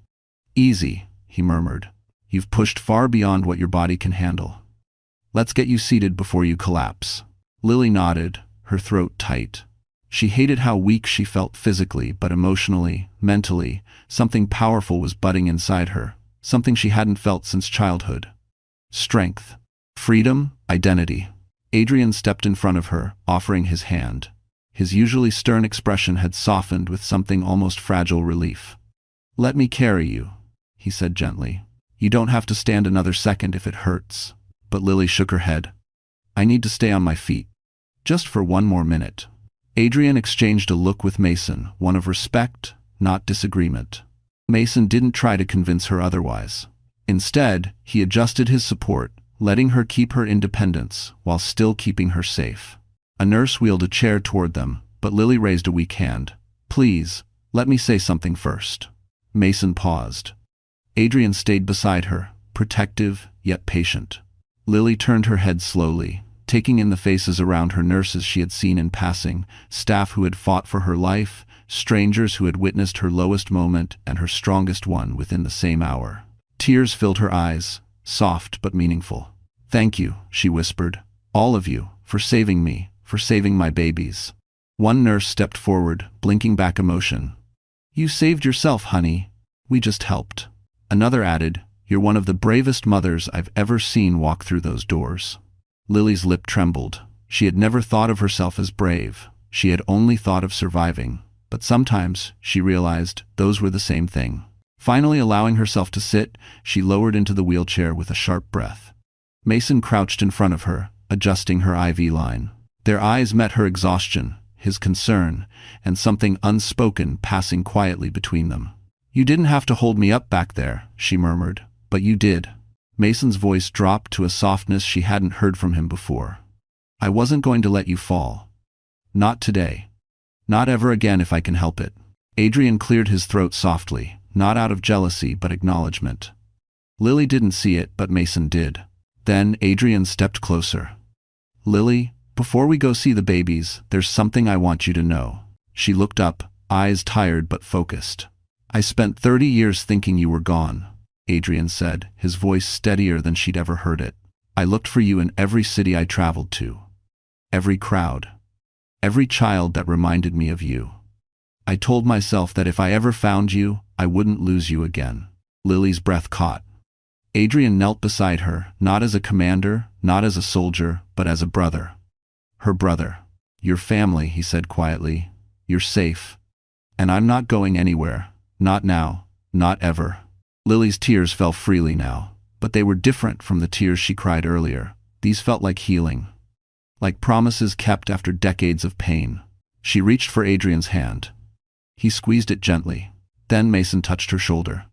"Easy," he murmured. "You've pushed far beyond what your body can handle. Let's get you seated before you collapse." Lily nodded, her throat tight. She hated how weak she felt physically, but emotionally, mentally, something powerful was budding inside her, something she hadn't felt since childhood. Strength, freedom, identity. Adrian stepped in front of her, offering his hand. His usually stern expression had softened with something almost fragile relief. "Let me carry you," he said gently. "You don't have to stand another second if it hurts." But Lily shook her head. "I need to stay on my feet. Just for one more minute." Adrian exchanged a look with Mason, one of respect, not disagreement. Mason didn't try to convince her otherwise. Instead, he adjusted his support, letting her keep her independence while still keeping her safe. A nurse wheeled a chair toward them, but Lily raised a weak hand. "Please, let me say something first." Mason paused. Adrian stayed beside her, protective yet patient. Lily turned her head slowly, taking in the faces around her, nurses she had seen in passing, staff who had fought for her life, strangers who had witnessed her lowest moment and her strongest one within the same hour. Tears filled her eyes, soft but meaningful. "Thank you," she whispered. "All of you, for saving me, for saving my babies." One nurse stepped forward, blinking back emotion. "You saved yourself, honey. We just helped." Another added, "You're one of the bravest mothers I've ever seen walk through those doors." Lily's lip trembled. She had never thought of herself as brave. She had only thought of surviving. But sometimes, she realized, those were the same thing. Finally allowing herself to sit, she lowered into the wheelchair with a sharp breath. Mason crouched in front of her, adjusting her IV line. Their eyes met her exhaustion, his concern, and something unspoken passing quietly between them. "You didn't have to hold me up back there," she murmured, "but you did." Mason's voice dropped to a softness she hadn't heard from him before. "I wasn't going to let you fall. Not today. Not ever again if I can help it." Adrian cleared his throat softly, not out of jealousy but acknowledgement. Lily didn't see it, but Mason did. Then Adrian stepped closer. "Lily, before we go see the babies, there's something I want you to know." She looked up, eyes tired but focused. "I spent 30 years thinking you were gone," Adrian said, his voice steadier than she'd ever heard it. "I looked for you in every city I traveled to. Every crowd. Every child that reminded me of you. I told myself that if I ever found you, I wouldn't lose you again." Lily's breath caught. Adrian knelt beside her, not as a commander, not as a soldier, but as a brother. Her brother. "Your family," he said quietly. "You're safe. And I'm not going anywhere. Not now. Not ever." Lily's tears fell freely now, but they were different from the tears she cried earlier. These felt like healing. Like promises kept after decades of pain. She reached for Adrian's hand. He squeezed it gently. Then Mason touched her shoulder.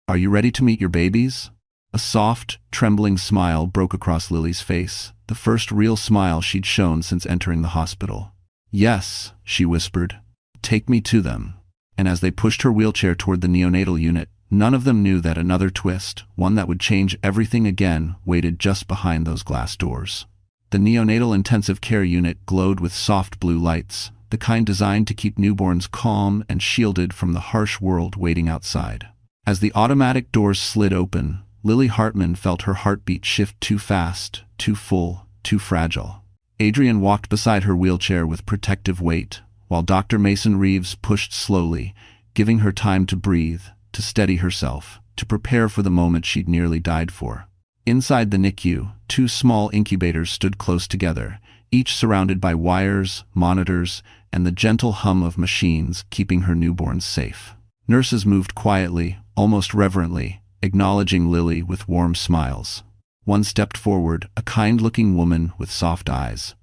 "Are you ready to meet your babies?" A soft, trembling smile broke across Lily's face, the first real smile she'd shown since entering the hospital. Yes, she whispered. Take me to them. And as they pushed her wheelchair toward the neonatal unit, none of them knew that another twist, one that would change everything again, waited just behind those glass doors. The neonatal intensive care unit glowed with soft blue lights, the kind designed to keep newborns calm and shielded from the harsh world waiting outside. As the automatic doors slid open, Lily Hartman felt her heartbeat shift too fast, too full, too fragile. Adrian walked beside her wheelchair with protective weight, while Dr. Mason Reeves pushed slowly, giving her time to breathe, to steady herself, to prepare for the moment she'd nearly died for. Inside the NICU, 2 small incubators stood close together, each surrounded by wires, monitors, and the gentle hum of machines keeping her newborns safe. Nurses moved quietly, almost reverently, acknowledging Lily with warm smiles. One stepped forward, a kind-looking woman with soft eyes.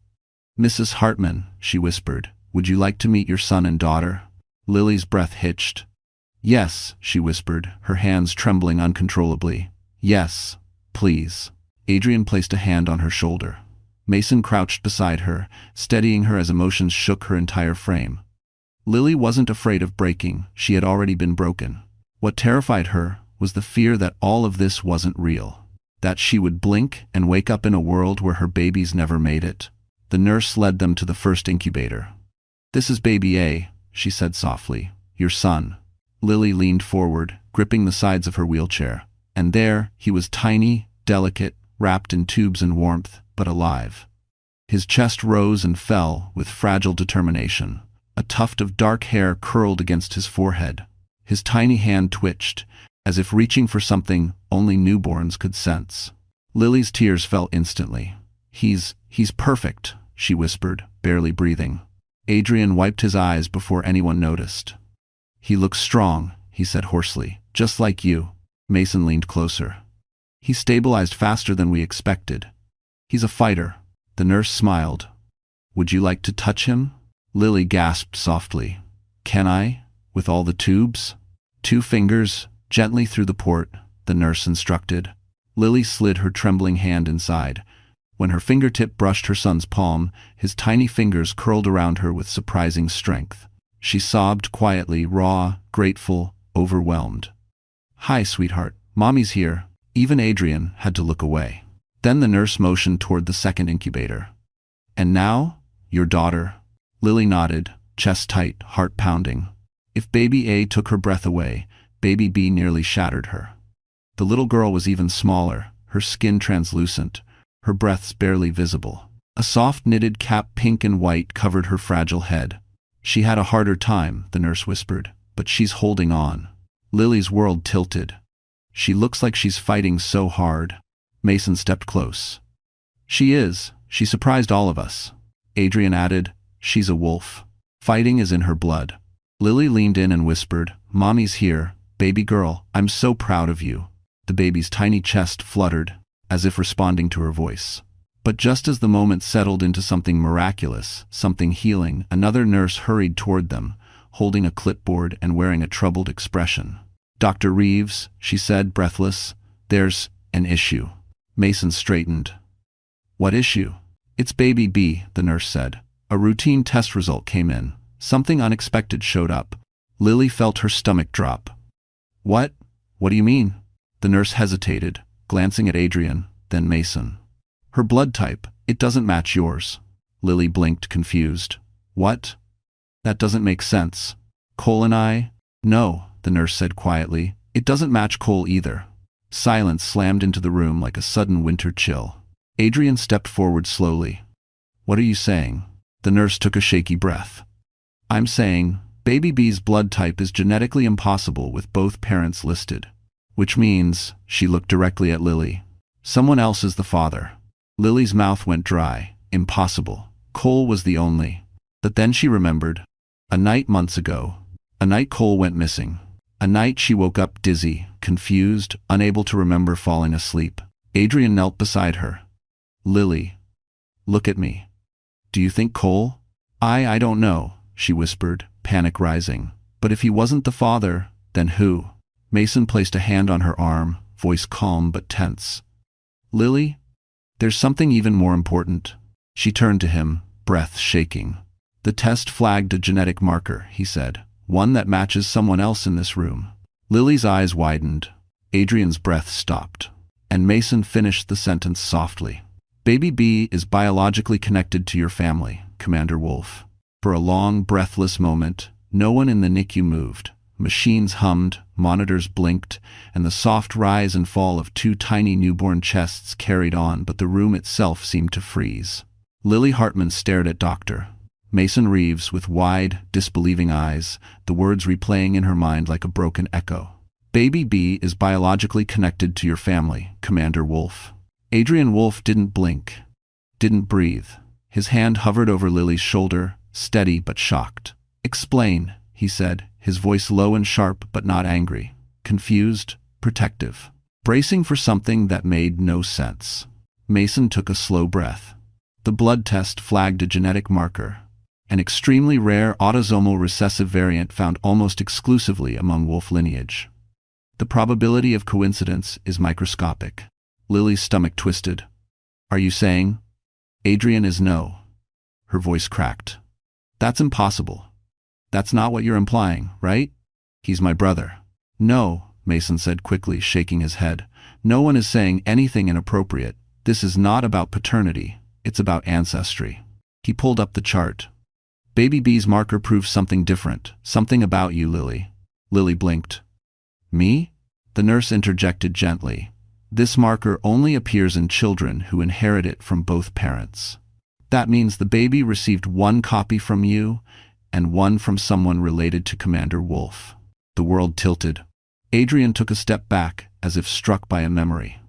"Mrs. Hartman," she whispered, "would you like to meet your son and daughter?" Lily's breath hitched. "Yes," she whispered, her hands trembling uncontrollably. "Yes, please." Adrian placed a hand on her shoulder. Mason crouched beside her, steadying her as emotions shook her entire frame. Lily wasn't afraid of breaking, she had already been broken. What terrified her was the fear that all of this wasn't real, that she would blink and wake up in a world where her babies never made it. The nurse led them to the first incubator. "This is baby A," she said softly, "your son." Lily leaned forward, gripping the sides of her wheelchair. And there, he was tiny, delicate, wrapped in tubes and warmth, but alive. His chest rose and fell with fragile determination. A tuft of dark hair curled against his forehead. His tiny hand twitched, as if reaching for something only newborns could sense. Lily's tears fell instantly. He's perfect," she whispered, barely breathing. Adrian wiped his eyes before anyone noticed. "He looks strong," he said hoarsely, "just like you." Mason leaned closer. "He stabilized faster than we expected. He's a fighter." The nurse smiled. "Would you like to touch him?" Lily gasped softly. "Can I? With all the tubes?" "2 fingers, gently through the port," the nurse instructed. Lily slid her trembling hand inside. When her fingertip brushed her son's palm, his tiny fingers curled around her with surprising strength. She sobbed quietly, raw, grateful, overwhelmed. "Hi, sweetheart. Mommy's here." Even Adrian had to look away. Then the nurse motioned toward the second incubator. "And now, your daughter." Lily nodded, chest tight, heart pounding. If baby A took her breath away, baby B nearly shattered her. The little girl was even smaller, her skin translucent, her breaths barely visible. A soft knitted cap, pink and white, covered her fragile head. "She had a harder time," the nurse whispered, "but she's holding on." Lily's world tilted. "She looks like she's fighting so hard." Mason stepped close. "She is. She surprised all of us." Adrian added, "She's a wolf. Fighting is in her blood." Lily leaned in and whispered, "Mommy's here. Baby girl, I'm so proud of you." The baby's tiny chest fluttered, as if responding to her voice. But just as the moment settled into something miraculous, something healing, another nurse hurried toward them, holding a clipboard and wearing a troubled expression. "Dr. Reeves," she said, breathless, "there's an issue." Mason straightened. "What issue?" "It's baby B," the nurse said. A routine test result came in. Something unexpected showed up. Lily felt her stomach drop. "What? What do you mean?" The nurse hesitated, glancing at Adrian, then Mason. "Her blood type, it doesn't match yours." Lily blinked, confused. "What? That doesn't make sense. Cole and I?" "No," the nurse said quietly. "It doesn't match Cole either." Silence slammed into the room like a sudden winter chill. Adrian stepped forward slowly. "What are you saying?" The nurse took a shaky breath. "I'm saying, baby B's blood type is genetically impossible with both parents listed. Which means," she looked directly at Lily, "someone else is the father." Lily's mouth went dry. Impossible. Cole was the only. But then she remembered. A night months ago. A night Cole went missing. A night she woke up dizzy, confused, unable to remember falling asleep. Adrian knelt beside her. "Lily, look at me. Do you think Cole?" I don't know," she whispered, panic rising. "But if he wasn't the father, then who?" Mason placed a hand on her arm, voice calm but tense. "Lily, there's something even more important." She turned to him, breath shaking. The test flagged a genetic marker, he said. One that matches someone else in this room. Lily's eyes widened. Adrian's breath stopped. And Mason finished the sentence softly. Baby B is biologically connected to your family, Commander Wolf. For a long, breathless moment, no one in the NICU moved. Machines hummed, monitors blinked, and the soft rise and fall of two tiny newborn chests carried on, but the room itself seemed to freeze. Lily Hartman stared at Dr. Mason Reeves with wide, disbelieving eyes, the words replaying in her mind like a broken echo. Baby B is biologically connected to your family, Commander Wolf. Adrian Wolf didn't blink, didn't breathe. His hand hovered over Lily's shoulder, steady but shocked. Explain, he said, his voice low and sharp but not angry, confused, protective, bracing for something that made no sense. Mason took a slow breath. The blood test flagged a genetic marker, an extremely rare autosomal recessive variant found almost exclusively among wolf lineage. The probability of coincidence is microscopic. Lily's stomach twisted. Are you saying? Adrian is no. Her voice cracked. That's impossible. That's not what you're implying, right? He's my brother. No, Mason said quickly, shaking his head. No one is saying anything inappropriate. This is not about paternity. It's about ancestry. He pulled up the chart. Baby B's marker proves something different. Something about you, Lily. Lily blinked. Me? The nurse interjected gently. This marker only appears in children who inherit it from both parents. That means the baby received one copy from you and one from someone related to Commander Wolf. The world tilted. Adrian took a step back, as if struck by a memory.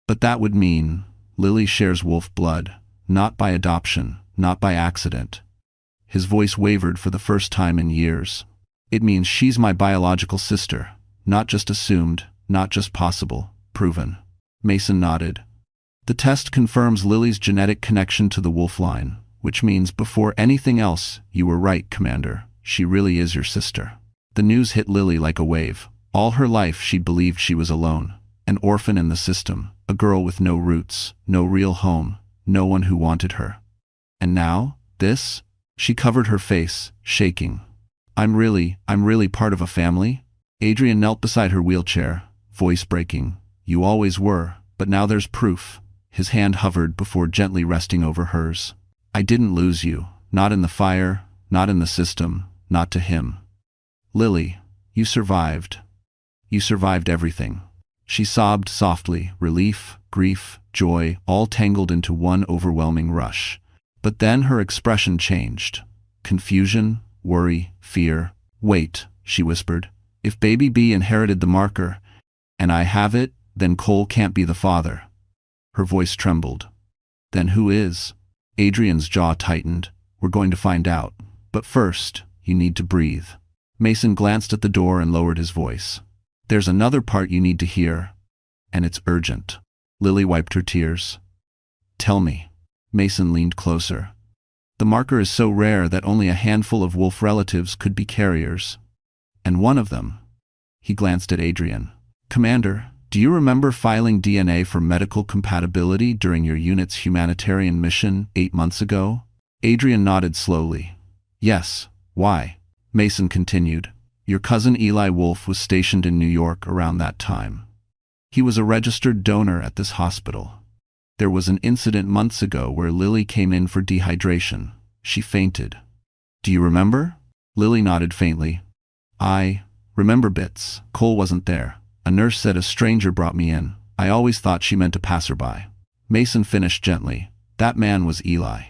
But that would mean Lily shares wolf blood, not by adoption, not by accident. His voice wavered for the first time in years. It means she's my biological sister, not just assumed, not just possible, proven. Mason nodded. The test confirms Lily's genetic connection to the wolf line, which means before anything else, you were right, Commander. She really is your sister. The news hit Lily like a wave. All her life she'd believed she was alone, an orphan in the system, a girl with no roots, no real home, no one who wanted her. And now, this? She covered her face, shaking. I'm really part of a family? Adrian knelt beside her wheelchair, voice breaking. You always were, but now there's proof. His hand hovered before gently resting over hers. I didn't lose you, not in the fire, not in the system, not to him. Lily, you survived. You survived everything. She sobbed softly, relief, grief, joy, all tangled into one overwhelming rush. But then her expression changed. Confusion, worry, fear. Wait, she whispered. If Baby B inherited the marker, and I have it, then Cole can't be the father. Her voice trembled. Then who is? Adrian's jaw tightened. We're going to find out. But first, you need to breathe. Mason glanced at the door and lowered his voice. There's another part you need to hear, and it's urgent. Lily wiped her tears. Tell me. Mason leaned closer. The marker is so rare that only a handful of wolf relatives could be carriers. And one of them. He glanced at Adrian. Commander, do you remember filing DNA for medical compatibility during your unit's humanitarian mission 8 months ago? Adrian nodded slowly. Yes. Why? Mason continued. Your cousin Eli Wolf was stationed in New York around that time. He was a registered donor at this hospital. There was an incident months ago where Lily came in for dehydration. She fainted. Do you remember? Lily nodded faintly. I remember bits. Cole wasn't there. A nurse said a stranger brought me in. I always thought she meant a passerby. Mason finished gently. That man was Eli.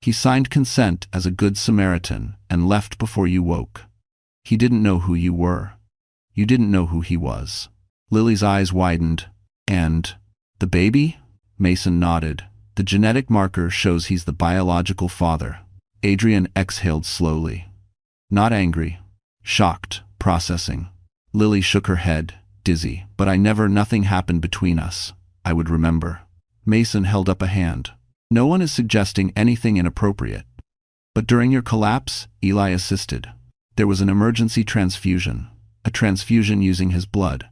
He signed consent as a good Samaritan and left before you woke. He didn't know who you were. You didn't know who he was. Lily's eyes widened. And the baby? Mason nodded. The genetic marker shows he's the biological father. Adrian exhaled slowly. Not angry. Shocked. Processing. Lily shook her head, dizzy. But nothing happened between us. I would remember. Mason held up a hand. No one is suggesting anything inappropriate. But during your collapse, Eli assisted. There was an emergency transfusion. A transfusion using his blood.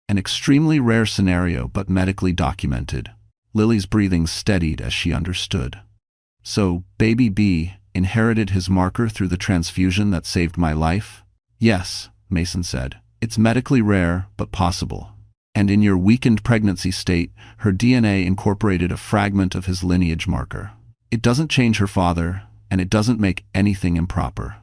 An extremely rare scenario, but medically documented. Lily's breathing steadied as she understood. So, Baby B inherited his marker through the transfusion that saved my life? Yes, Mason said. It's medically rare, but possible. And in your weakened pregnancy state, her DNA incorporated a fragment of his lineage marker. It doesn't change her father, and it doesn't make anything improper.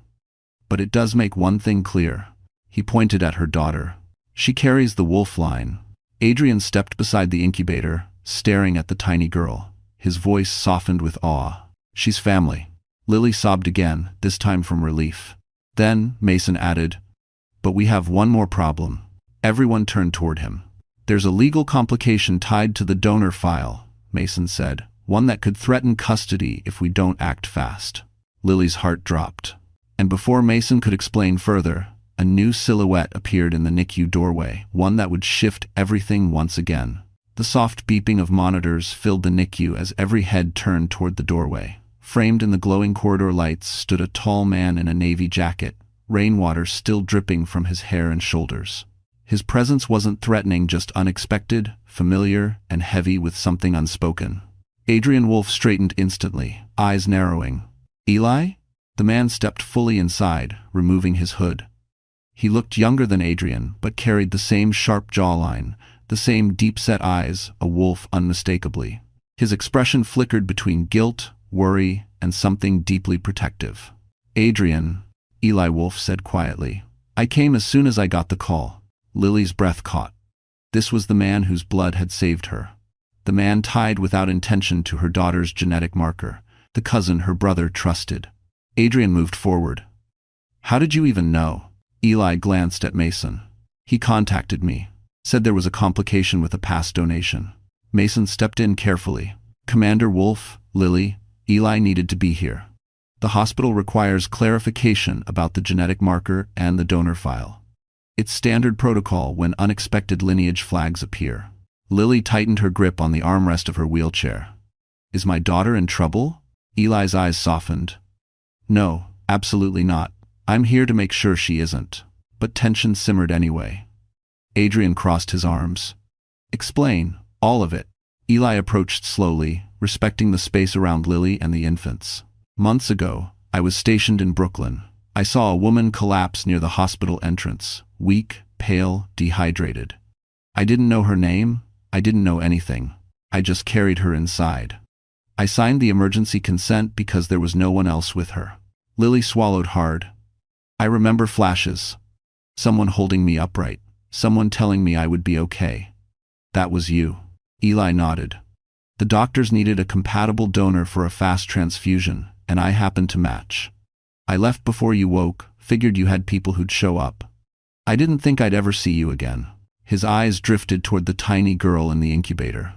But it does make one thing clear. He pointed at her daughter. She carries the wolf line. Adrian stepped beside the incubator, staring at the tiny girl. His voice softened with awe. She's family. Lily sobbed again, this time from relief. Then, Mason added, but we have one more problem. Everyone turned toward him. There's a legal complication tied to the donor file, Mason said, one that could threaten custody if we don't act fast. Lily's heart dropped. And before Mason could explain further, a new silhouette appeared in the NICU doorway, one that would shift everything once again. The soft beeping of monitors filled the NICU as every head turned toward the doorway. Framed in the glowing corridor lights stood a tall man in a navy jacket, rainwater still dripping from his hair and shoulders. His presence wasn't threatening, just unexpected, familiar, and heavy with something unspoken. Adrian Wolf straightened instantly, eyes narrowing. Eli? The man stepped fully inside, removing his hood. He looked younger than Adrian, but carried the same sharp jawline, the same deep-set eyes, a wolf unmistakably. His expression flickered between guilt, worry, and something deeply protective. Adrian, Eli Wolf said quietly. I came as soon as I got the call. Lily's breath caught. This was the man whose blood had saved her. The man tied without intention to her daughter's genetic marker, the cousin her brother trusted. Adrian moved forward. How did you even know? Eli glanced at Mason. He contacted me. Said there was a complication with a past donation. Mason stepped in carefully. Commander Wolf, Lily, Eli needed to be here. The hospital requires clarification about the genetic marker and the donor file. It's standard protocol when unexpected lineage flags appear. Lily tightened her grip on the armrest of her wheelchair. Is my daughter in trouble? Eli's eyes softened. No, absolutely not. I'm here to make sure she isn't. But tension simmered anyway. Adrian crossed his arms. Explain, all of it. Eli approached slowly, respecting the space around Lily and the infants. Months ago, I was stationed in Brooklyn. I saw a woman collapse near the hospital entrance, weak, pale, dehydrated. I didn't know her name. I didn't know anything. I just carried her inside. I signed the emergency consent because there was no one else with her. Lily swallowed hard. I remember flashes. Someone holding me upright. Someone telling me I would be okay. That was you. Eli nodded. The doctors needed a compatible donor for a fast transfusion, and I happened to match. I left before you woke, figured you had people who'd show up. I didn't think I'd ever see you again. His eyes drifted toward the tiny girl in the incubator.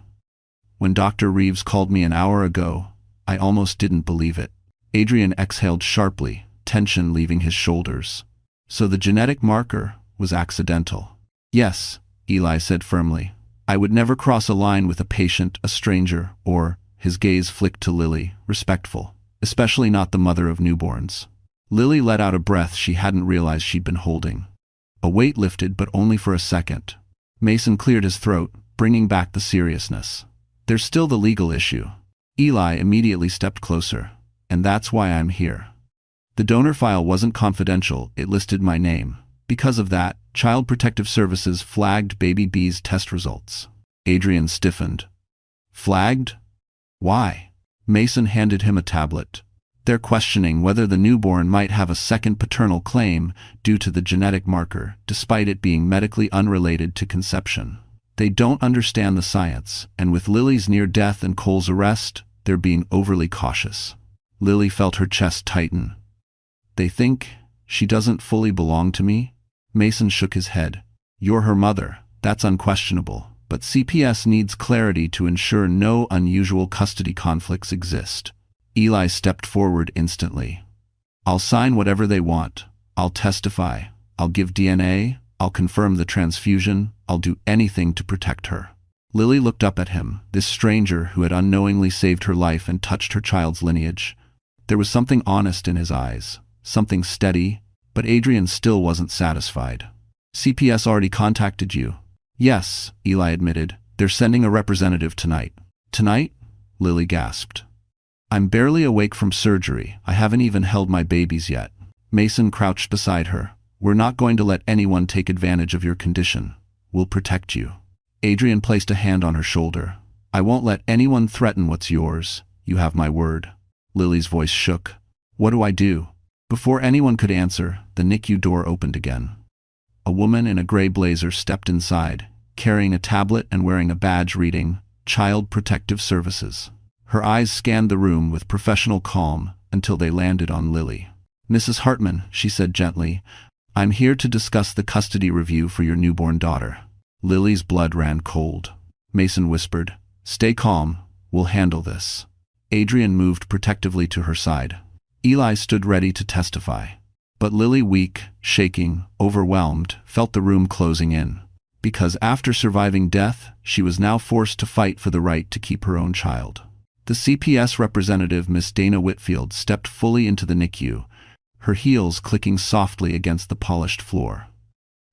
When Dr. Reeves called me an hour ago, I almost didn't believe it. Adrian exhaled sharply, tension leaving his shoulders. So the genetic marker was accidental. Yes, Eli said firmly. I would never cross a line with a patient, a stranger, or, his gaze flicked to Lily, respectful, especially not the mother of newborns. Lily let out a breath she hadn't realized she'd been holding. A weight lifted, but only for a second. Mason cleared his throat, bringing back the seriousness. There's still the legal issue. Eli immediately stepped closer. And that's why I'm here. The donor file wasn't confidential, it listed my name. Because of that, Child Protective Services flagged baby B's test results. Adrian stiffened. Flagged? Why? Mason handed him a tablet. They're questioning whether the newborn might have a second paternal claim due to the genetic marker, despite it being medically unrelated to conception. They don't understand the science, and with Lily's near death and Cole's arrest, they're being overly cautious. Lily felt her chest tighten. They think she doesn't fully belong to me? Mason shook his head. You're her mother, that's unquestionable, but CPS needs clarity to ensure no unusual custody conflicts exist. Eli stepped forward instantly. I'll sign whatever they want. I'll testify. I'll give DNA. I'll confirm the transfusion. I'll do anything to protect her. Lily looked up at him, this stranger who had unknowingly saved her life and touched her child's lineage. There was something honest in his eyes, something steady, but Adrian still wasn't satisfied. CPS already contacted you. Yes, Eli admitted. They're sending a representative tonight. Tonight? Lily gasped. I'm barely awake from surgery. I haven't even held my babies yet. Mason crouched beside her. We're not going to let anyone take advantage of your condition. We'll protect you. Adrian placed a hand on her shoulder. I won't let anyone threaten what's yours. You have my word. Lily's voice shook. What do I do? Before anyone could answer, the NICU door opened again. A woman in a gray blazer stepped inside, carrying a tablet and wearing a badge reading, Child Protective Services. Her eyes scanned the room with professional calm until they landed on Lily. Mrs. Hartman, she said gently, I'm here to discuss the custody review for your newborn daughter. Lily's blood ran cold. Mason whispered, Stay calm, we'll handle this. Adrian moved protectively to her side. Eli stood ready to testify. But Lily, weak, shaking, overwhelmed, felt the room closing in. Because after surviving death, she was now forced to fight for the right to keep her own child. The CPS representative, Miss Dana Whitfield, stepped fully into the NICU, her heels clicking softly against the polished floor.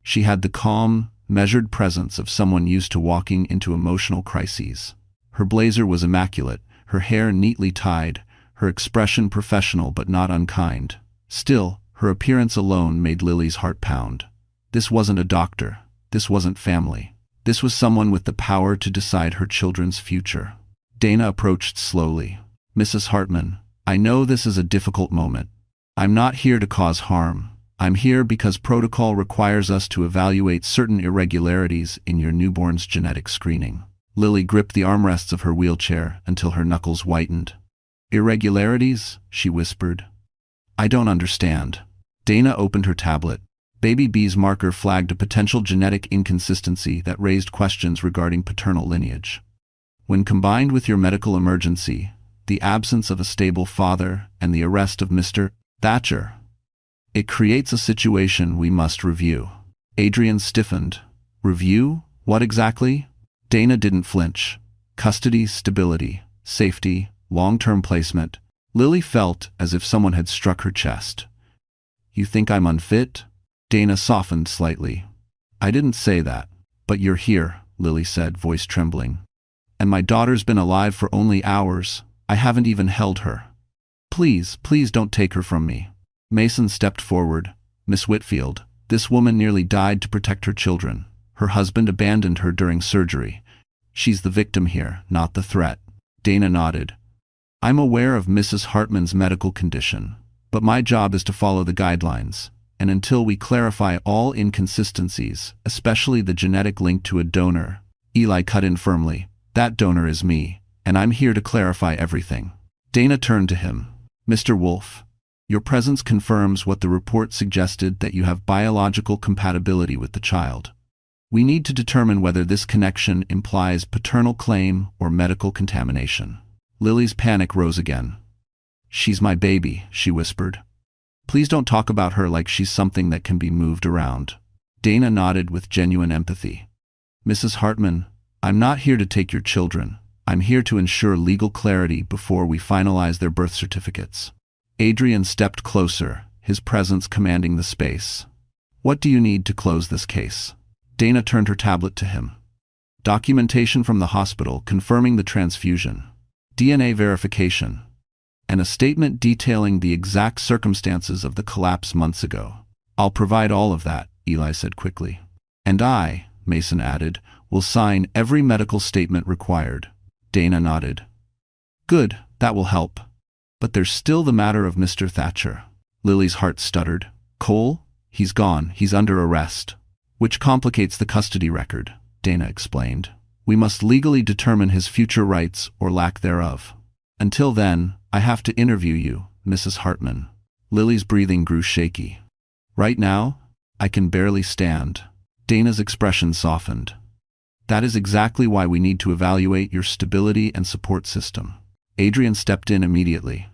She had the calm, measured presence of someone used to walking into emotional crises. Her blazer was immaculate, her hair neatly tied, her expression professional but not unkind. Still, her appearance alone made Lily's heart pound. This wasn't a doctor. This wasn't family. This was someone with the power to decide her children's future. Dana approached slowly. Mrs. Hartman, I know this is a difficult moment. I'm not here to cause harm. I'm here because protocol requires us to evaluate certain irregularities in your newborn's genetic screening. Lily gripped the armrests of her wheelchair until her knuckles whitened. Irregularities? She whispered. I don't understand. Dana opened her tablet. Baby B's marker flagged a potential genetic inconsistency that raised questions regarding paternal lineage. When combined with your medical emergency, the absence of a stable father, and the arrest of Mr. Thatcher, it creates a situation we must review. Adrian stiffened. Review? What exactly? Dana didn't flinch. Custody, stability, safety, long-term placement. Lily felt as if someone had struck her chest. You think I'm unfit? Dana softened slightly. I didn't say that. But you're here, Lily said, voice trembling. And my daughter's been alive for only hours. I haven't even held her. Please, please don't take her from me. Mason stepped forward. Miss Whitfield, this woman nearly died to protect her children. Her husband abandoned her during surgery. She's the victim here, not the threat. Dana nodded. I'm aware of Mrs. Hartman's medical condition, but my job is to follow the guidelines. And until we clarify all inconsistencies, especially the genetic link to a donor, Eli cut in firmly, that donor is me, and I'm here to clarify everything. Dana turned to him. Mr. Wolf, your presence confirms what the report suggested, that you have biological compatibility with the child. We need to determine whether this connection implies paternal claim or medical contamination. Lily's panic rose again. She's my baby, she whispered. Please don't talk about her like she's something that can be moved around. Dana nodded with genuine empathy. Mrs. Hartman, I'm not here to take your children. I'm here to ensure legal clarity before we finalize their birth certificates. Adrian stepped closer, his presence commanding the space. What do you need to close this case? Dana turned her tablet to him. Documentation from the hospital confirming the transfusion, DNA verification, and a statement detailing the exact circumstances of the collapse months ago. I'll provide all of that, Eli said quickly. And I, Mason added, will sign every medical statement required. Dana nodded. Good, that will help. But there's still the matter of Mr. Thatcher. Lily's heart stuttered. Cole? He's gone. He's under arrest. Which complicates the custody record, Dana explained. We must legally determine his future rights or lack thereof. Until then, I have to interview you, Mrs. Hartman. Lily's breathing grew shaky. Right now, I can barely stand. Dana's expression softened. That is exactly why we need to evaluate your stability and support system. Adrian stepped in immediately.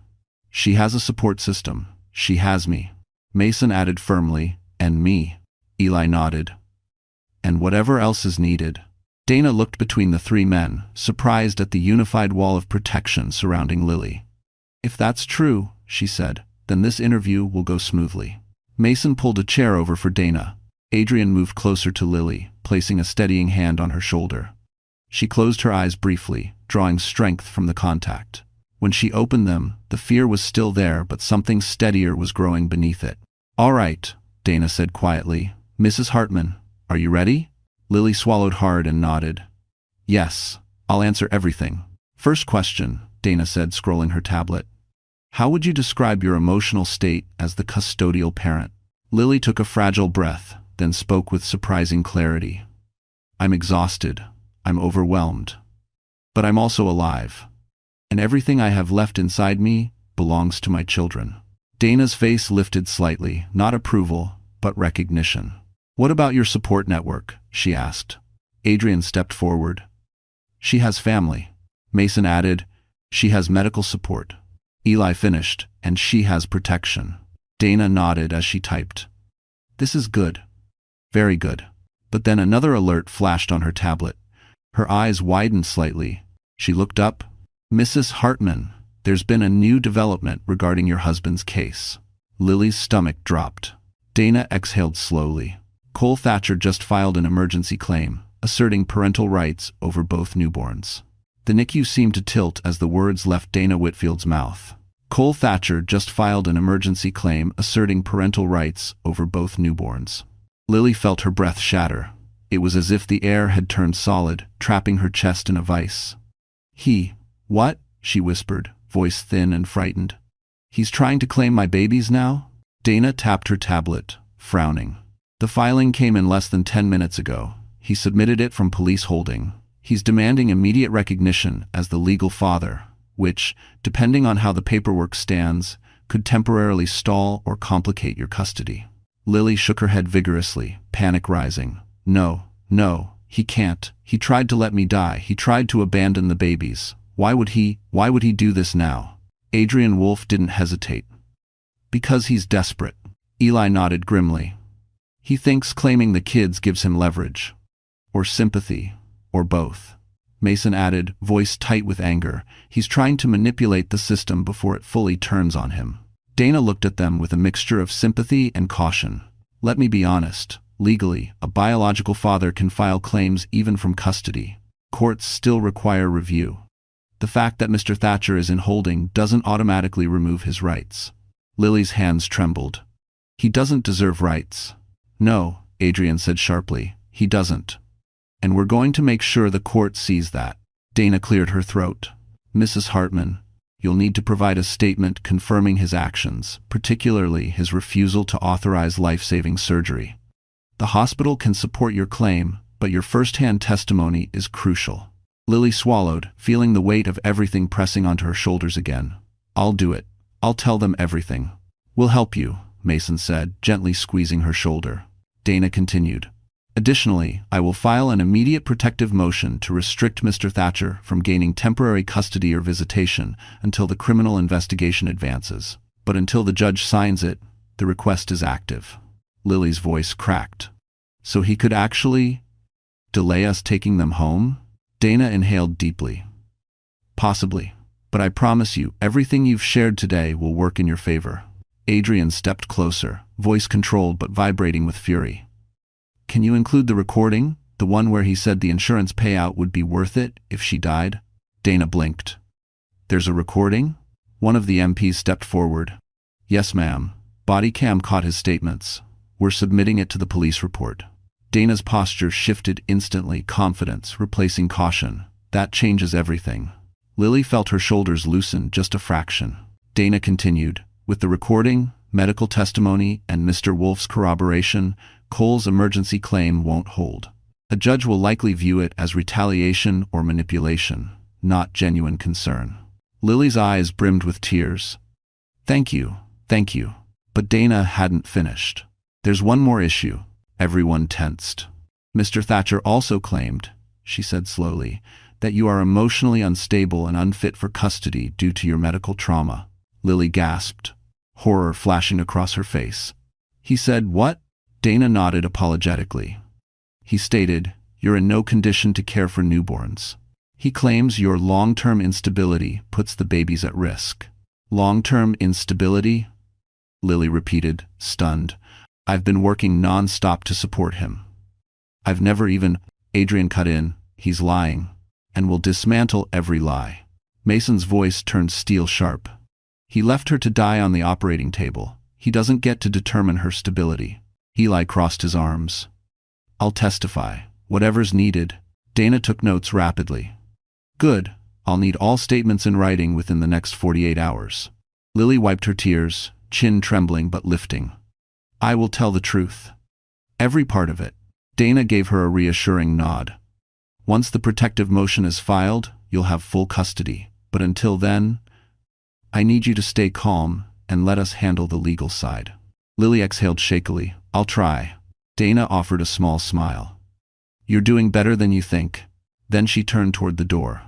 She has a support system. She has me. Mason added firmly, and me. Eli nodded. And whatever else is needed. Dana looked between the three men, surprised at the unified wall of protection surrounding Lily. If that's true, she said, then this interview will go smoothly. Mason pulled a chair over for Dana. Adrian moved closer to Lily, placing a steadying hand on her shoulder. She closed her eyes briefly, drawing strength from the contact. When she opened them, the fear was still there, but something steadier was growing beneath it. "All right," Dana said quietly. "Mrs. Hartman, are you ready?" Lily swallowed hard and nodded. "Yes, I'll answer everything." "First question," Dana said, scrolling her tablet. "How would you describe your emotional state as the custodial parent?" Lily took a fragile breath, then spoke with surprising clarity. "I'm exhausted. I'm overwhelmed. But I'm also alive. And everything I have left inside me belongs to my children." Dana's face lifted slightly, not approval, but recognition. "What about your support network?" she asked. Adrian stepped forward. "She has family." Mason added, "She has medical support." Eli finished, "And she has protection." Dana nodded as she typed. "This is good. Very good." But then another alert flashed on her tablet. Her eyes widened slightly. She looked up. "Mrs. Hartman, there's been a new development regarding your husband's case." Lily's stomach dropped. Dana exhaled slowly. Cole Thatcher just filed an emergency claim, asserting parental rights over both newborns. The NICU seemed to tilt as the words left Dana Whitfield's mouth. Cole Thatcher just filed an emergency claim asserting parental rights over both newborns. Lily felt her breath shatter. It was as if the air had turned solid, trapping her chest in a vice. "What?" she whispered, voice thin and frightened. "He's trying to claim my babies now?" Dana tapped her tablet, frowning. "The filing came in less than 10 minutes ago. He submitted it from police holding. He's demanding immediate recognition as the legal father, which, depending on how the paperwork stands, could temporarily stall or complicate your custody." Lily shook her head vigorously, panic rising. No, he can't. He tried to let me die. He tried to abandon the babies. Why would he do this now?" Adrian Wolfe didn't hesitate. "Because he's desperate." Eli nodded grimly. "He thinks claiming the kids gives him leverage. Or sympathy. Or both." Mason added, voice tight with anger. "He's trying to manipulate the system before it fully turns on him." Dana looked at them with a mixture of sympathy and caution. "Let me be honest. Legally, a biological father can file claims even from custody. Courts still require review. The fact that Mr. Thatcher is in holding doesn't automatically remove his rights." Lily's hands trembled. "He doesn't deserve rights." "No," Adrian said sharply, "he doesn't. And we're going to make sure the court sees that." Dana cleared her throat. "Mrs. Hartman, you'll need to provide a statement confirming his actions, particularly his refusal to authorize life-saving surgery. The hospital can support your claim, but your first-hand testimony is crucial." Lily swallowed, feeling the weight of everything pressing onto her shoulders again. "I'll do it. I'll tell them everything." "We'll help you," Mason said, gently squeezing her shoulder. Dana continued. "Additionally, I will file an immediate protective motion to restrict Mr. Thatcher from gaining temporary custody or visitation until the criminal investigation advances. But until the judge signs it, the request is active." Lily's voice cracked. "So he could actually delay us taking them home?" Dana inhaled deeply. "Possibly. But I promise you, everything you've shared today will work in your favor." Adrian stepped closer, voice controlled but vibrating with fury. "Can you include the recording? The one where he said the insurance payout would be worth it if she died?" Dana blinked. "There's a recording?" One of the MPs stepped forward. "Yes, ma'am. Body cam caught his statements. We're submitting it to the police report." Dana's posture shifted instantly, confidence replacing caution. "That changes everything." Lily felt her shoulders loosen just a fraction. Dana continued, "With the recording, medical testimony, and Mr. Wolfe's corroboration, Cole's emergency claim won't hold. A judge will likely view it as retaliation or manipulation, not genuine concern." Lily's eyes brimmed with tears. Thank you. But Dana hadn't finished. "There's one more issue." Everyone tensed. "Mr. Thatcher also claimed," she said slowly, "that you are emotionally unstable and unfit for custody due to your medical trauma." Lily gasped, horror flashing across her face. "He said what?" Dana nodded apologetically. "He stated, you're in no condition to care for newborns. He claims your long-term instability puts the babies at risk." "Long-term instability?" Lily repeated, stunned. "I've been working non-stop to support him. I've never even—" Adrian cut in, "He's lying, and will dismantle every lie." Mason's voice turned steel sharp. He left her to die on the operating table. He doesn't get to determine her stability. Eli crossed his arms. I'll testify. Whatever's needed. Dana took notes rapidly. Good. I'll need all statements in writing within the next 48 hours. Lily wiped her tears, chin trembling but lifting. I will tell the truth. Every part of it. Dana gave her a reassuring nod. Once the protective motion is filed, you'll have full custody. But until then, I need you to stay calm and let us handle the legal side. Lily exhaled shakily. I'll try. Dana offered a small smile. You're doing better than you think. Then she turned toward the door.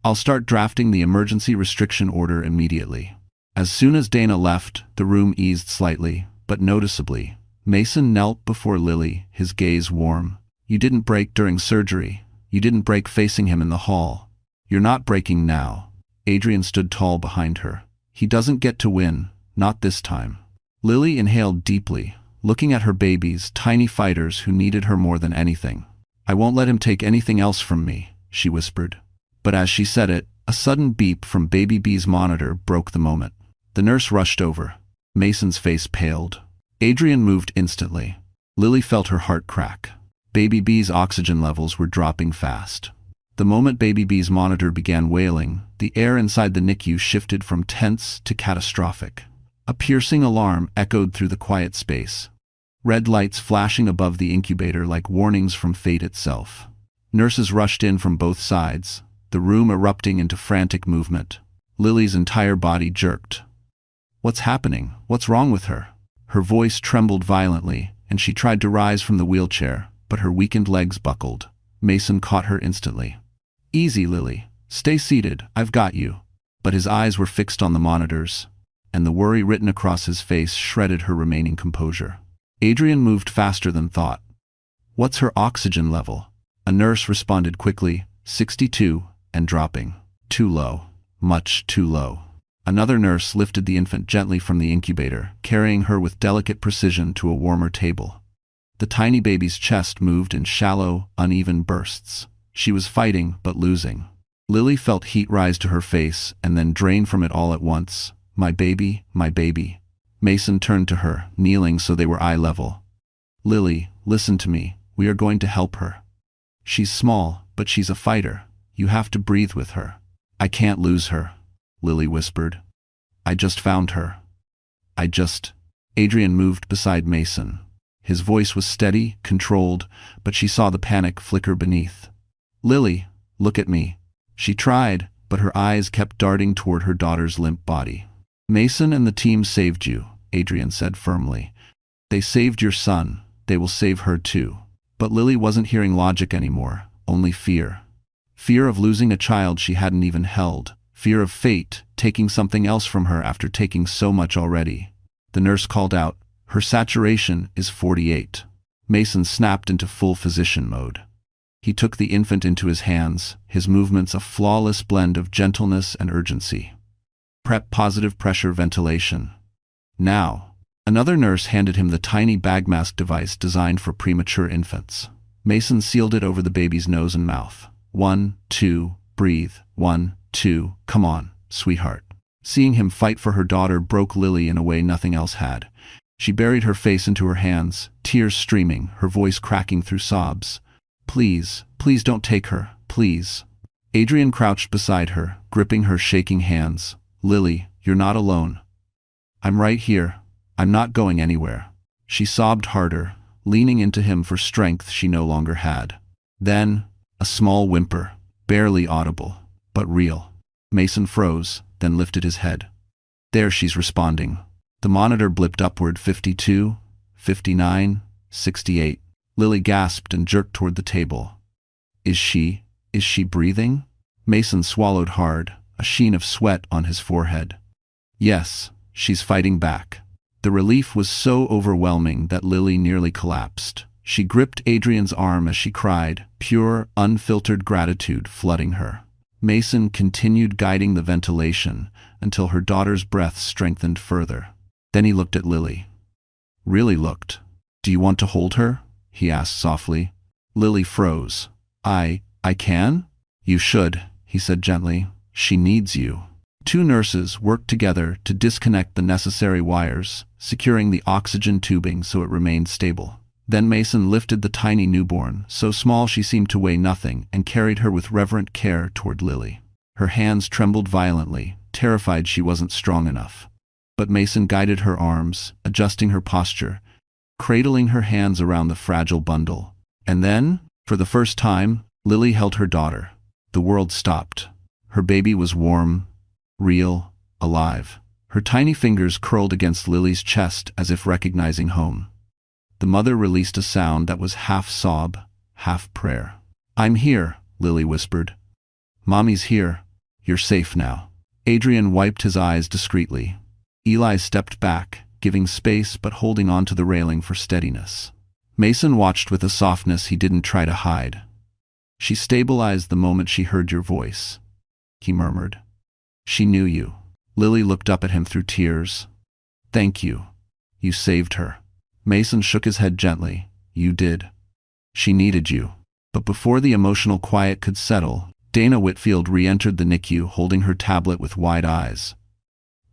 I'll start drafting the emergency restriction order immediately. As soon as Dana left, the room eased slightly, but noticeably. Mason knelt before Lily, his gaze warm. You didn't break during surgery. You didn't break facing him in the hall. You're not breaking now. Adrian stood tall behind her. He doesn't get to win, not this time. Lily inhaled deeply, looking at her babies, tiny fighters who needed her more than anything. I won't let him take anything else from me, she whispered. But as she said it, a sudden beep from Baby B's monitor broke the moment. The nurse rushed over. Mason's face paled. Adrian moved instantly. Lily felt her heart crack. Baby B's oxygen levels were dropping fast. The moment Baby B's monitor began wailing, the air inside the NICU shifted from tense to catastrophic. A piercing alarm echoed through the quiet space. Red lights flashing above the incubator like warnings from fate itself. Nurses rushed in from both sides, the room erupting into frantic movement. Lily's entire body jerked. What's happening? What's wrong with her? Her voice trembled violently, and she tried to rise from the wheelchair, but her weakened legs buckled. Mason caught her instantly. Easy, Lily. Stay seated. I've got you. But his eyes were fixed on the monitors, and the worry written across his face shredded her remaining composure. Adrian moved faster than thought. What's her oxygen level? A nurse responded quickly, 62, and dropping. Too low. Much too low. Another nurse lifted the infant gently from the incubator, carrying her with delicate precision to a warmer table. The tiny baby's chest moved in shallow, uneven bursts. She was fighting, but losing. Lily felt heat rise to her face and then drain from it all at once. My baby, my baby. Mason turned to her, kneeling so they were eye level. Lily, listen to me. We are going to help her. She's small, but she's a fighter. You have to breathe with her. I can't lose her, Lily whispered. I just found her. Adrian moved beside Mason. His voice was steady, controlled, but she saw the panic flicker beneath. Lily, look at me. She tried, but her eyes kept darting toward her daughter's limp body. Mason and the team saved you, Adrian said firmly. They saved your son. They will save her too. But Lily wasn't hearing logic anymore, only fear. Fear of losing a child she hadn't even held. Fear of fate, taking something else from her after taking so much already. The nurse called out, her saturation is 48. Mason snapped into full physician mode. He took the infant into his hands, his movements a flawless blend of gentleness and urgency. Prep positive pressure ventilation. Now. Another nurse handed him the tiny bag mask device designed for premature infants. Mason sealed it over the baby's nose and mouth. 1, 2, breathe. 1, 2, come on, sweetheart. Seeing him fight for her daughter broke Lily in a way nothing else had. She buried her face into her hands, tears streaming, her voice cracking through sobs. Please, please don't take her, please. Adrian crouched beside her, gripping her shaking hands. Lily, you're not alone. I'm right here. I'm not going anywhere. She sobbed harder, leaning into him for strength she no longer had. Then, a small whimper, barely audible, but real. Mason froze, then lifted his head. There, she's responding. The monitor blipped upward 52, 59, 68. Lily gasped and jerked toward the table. Is she breathing? Mason swallowed hard, a sheen of sweat on his forehead. Yes, she's fighting back. The relief was so overwhelming that Lily nearly collapsed. She gripped Adrian's arm as she cried, pure, unfiltered gratitude flooding her. Mason continued guiding the ventilation until her daughter's breath strengthened further. Then he looked at Lily. Really looked. Do you want to hold her? He asked softly. Lily froze. I can? You should, he said gently. She needs you. Two nurses worked together to disconnect the necessary wires, securing the oxygen tubing so it remained stable. Then Mason lifted the tiny newborn, so small she seemed to weigh nothing, and carried her with reverent care toward Lily. Her hands trembled violently, terrified she wasn't strong enough. But Mason guided her arms, adjusting her posture, cradling her hands around the fragile bundle. And then, for the first time, Lily held her daughter. The world stopped. Her baby was warm, real, alive. Her tiny fingers curled against Lily's chest as if recognizing home. The mother released a sound that was half sob, half prayer. "I'm here," Lily whispered. "Mommy's here. You're safe now." Adrian wiped his eyes discreetly. Eli stepped back, giving space but holding on to the railing for steadiness. Mason watched with a softness he didn't try to hide. "She stabilized the moment she heard your voice," he murmured. "She knew you." Lily looked up at him through tears. "Thank you. You saved her." Mason shook his head gently. "You did. She needed you." But before the emotional quiet could settle, Dana Whitfield re-entered the NICU holding her tablet with wide eyes.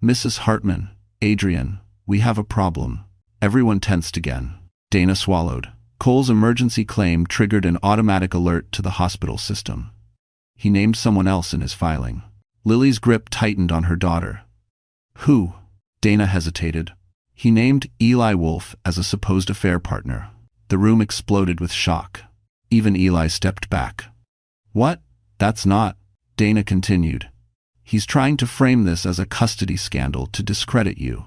"Mrs. Hartman, Adrian, we have a problem." Everyone tensed again. Dana swallowed. Cole's emergency claim triggered an automatic alert to the hospital system. He named someone else in his filing. Lily's grip tightened on her daughter. "Who?" Dana hesitated. He named Eli Wolf as a supposed affair partner. The room exploded with shock. Even Eli stepped back. "What? That's not," Dana continued. "He's trying to frame this as a custody scandal to discredit you.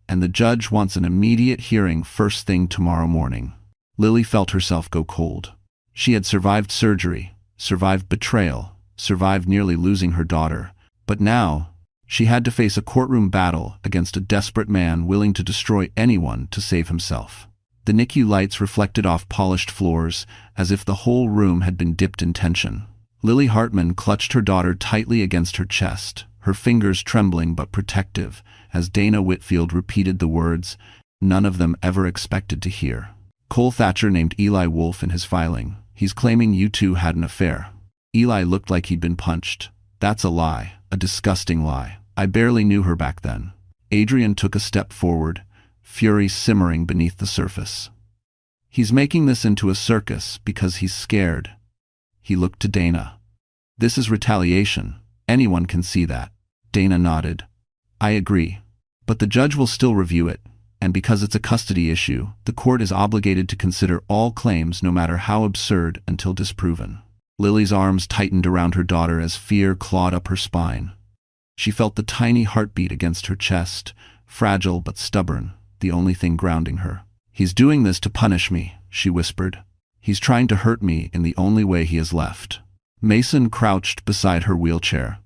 And the judge wants an immediate hearing first thing tomorrow morning." Lily felt herself go cold. She had survived surgery, survived betrayal, survived nearly losing her daughter. But now, she had to face a courtroom battle against a desperate man willing to destroy anyone to save himself. The NICU lights reflected off polished floors, as if the whole room had been dipped in tension. Lily Hartman clutched her daughter tightly against her chest, her fingers trembling but protective, as Dana Whitfield repeated the words none of them ever expected to hear. "Cole Thatcher named Eli Wolf in his filing. He's claiming you two had an affair." Eli looked like he'd been punched. "That's a lie. A disgusting lie. I barely knew her back then." Adrian took a step forward, fury simmering beneath the surface. "He's making this into a circus because he's scared." He looked to Dana. "This is retaliation. Anyone can see that." Dana nodded. "I agree. But the judge will still review it, and because it's a custody issue, the court is obligated to consider all claims no matter how absurd until disproven." Lily's arms tightened around her daughter as fear clawed up her spine. She felt the tiny heartbeat against her chest, fragile but stubborn, the only thing grounding her. "He's doing this to punish me," she whispered. "He's trying to hurt me in the only way he has left." Mason crouched beside her wheelchair.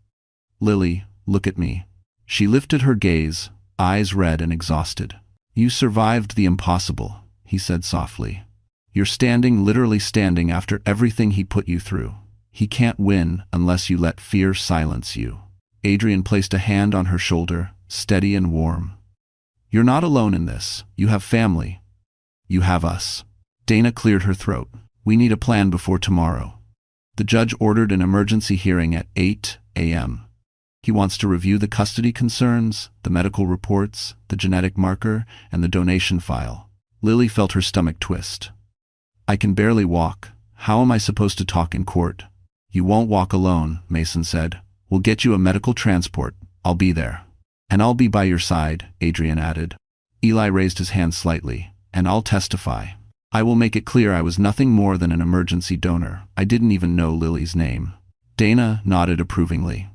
"Lily, look at me." She lifted her gaze, eyes red and exhausted. "You survived the impossible," he said softly. "You're standing, literally standing after everything he put you through. He can't win unless you let fear silence you." Adrian placed a hand on her shoulder, steady and warm. "You're not alone in this. You have family. You have us." Dana cleared her throat. "We need a plan before tomorrow." The judge ordered an emergency hearing at 8 a.m. He wants to review the custody concerns, the medical reports, the genetic marker, and the donation file. Lily felt her stomach twist. "I can barely walk. How am I supposed to talk in court?" "You won't walk alone," Mason said. "We'll get you a medical transport. I'll be there." "And I'll be by your side," Adrian added. Eli raised his hand slightly. "And I'll testify. I will make it clear I was nothing more than an emergency donor. I didn't even know Lily's name." Dana nodded approvingly.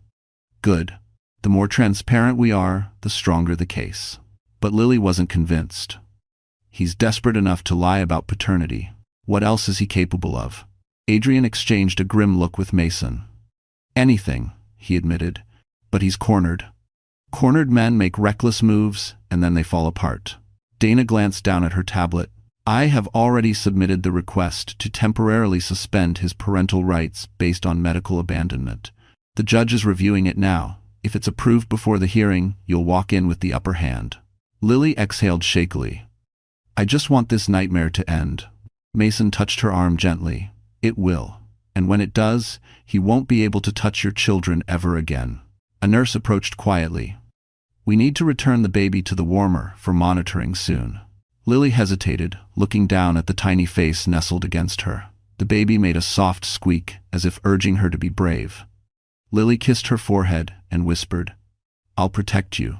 "Good. The more transparent we are, the stronger the case." But Lily wasn't convinced. "He's desperate enough to lie about paternity. What else is he capable of?" Adrian exchanged a grim look with Mason. "Anything," he admitted, "but he's cornered. Cornered men make reckless moves, and then they fall apart." Dana glanced down at her tablet. "I have already submitted the request to temporarily suspend his parental rights based on medical abandonment. The judge is reviewing it now. If it's approved before the hearing, you'll walk in with the upper hand." Lily exhaled shakily. "I just want this nightmare to end." Mason touched her arm gently. "It will. And when it does, he won't be able to touch your children ever again. A nurse approached quietly. We need to return the baby to the warmer for monitoring soon. Lily hesitated, looking down at the tiny face nestled against her. The baby made a soft squeak, as if urging her to be brave. Lily kissed her forehead and whispered, I'll protect you.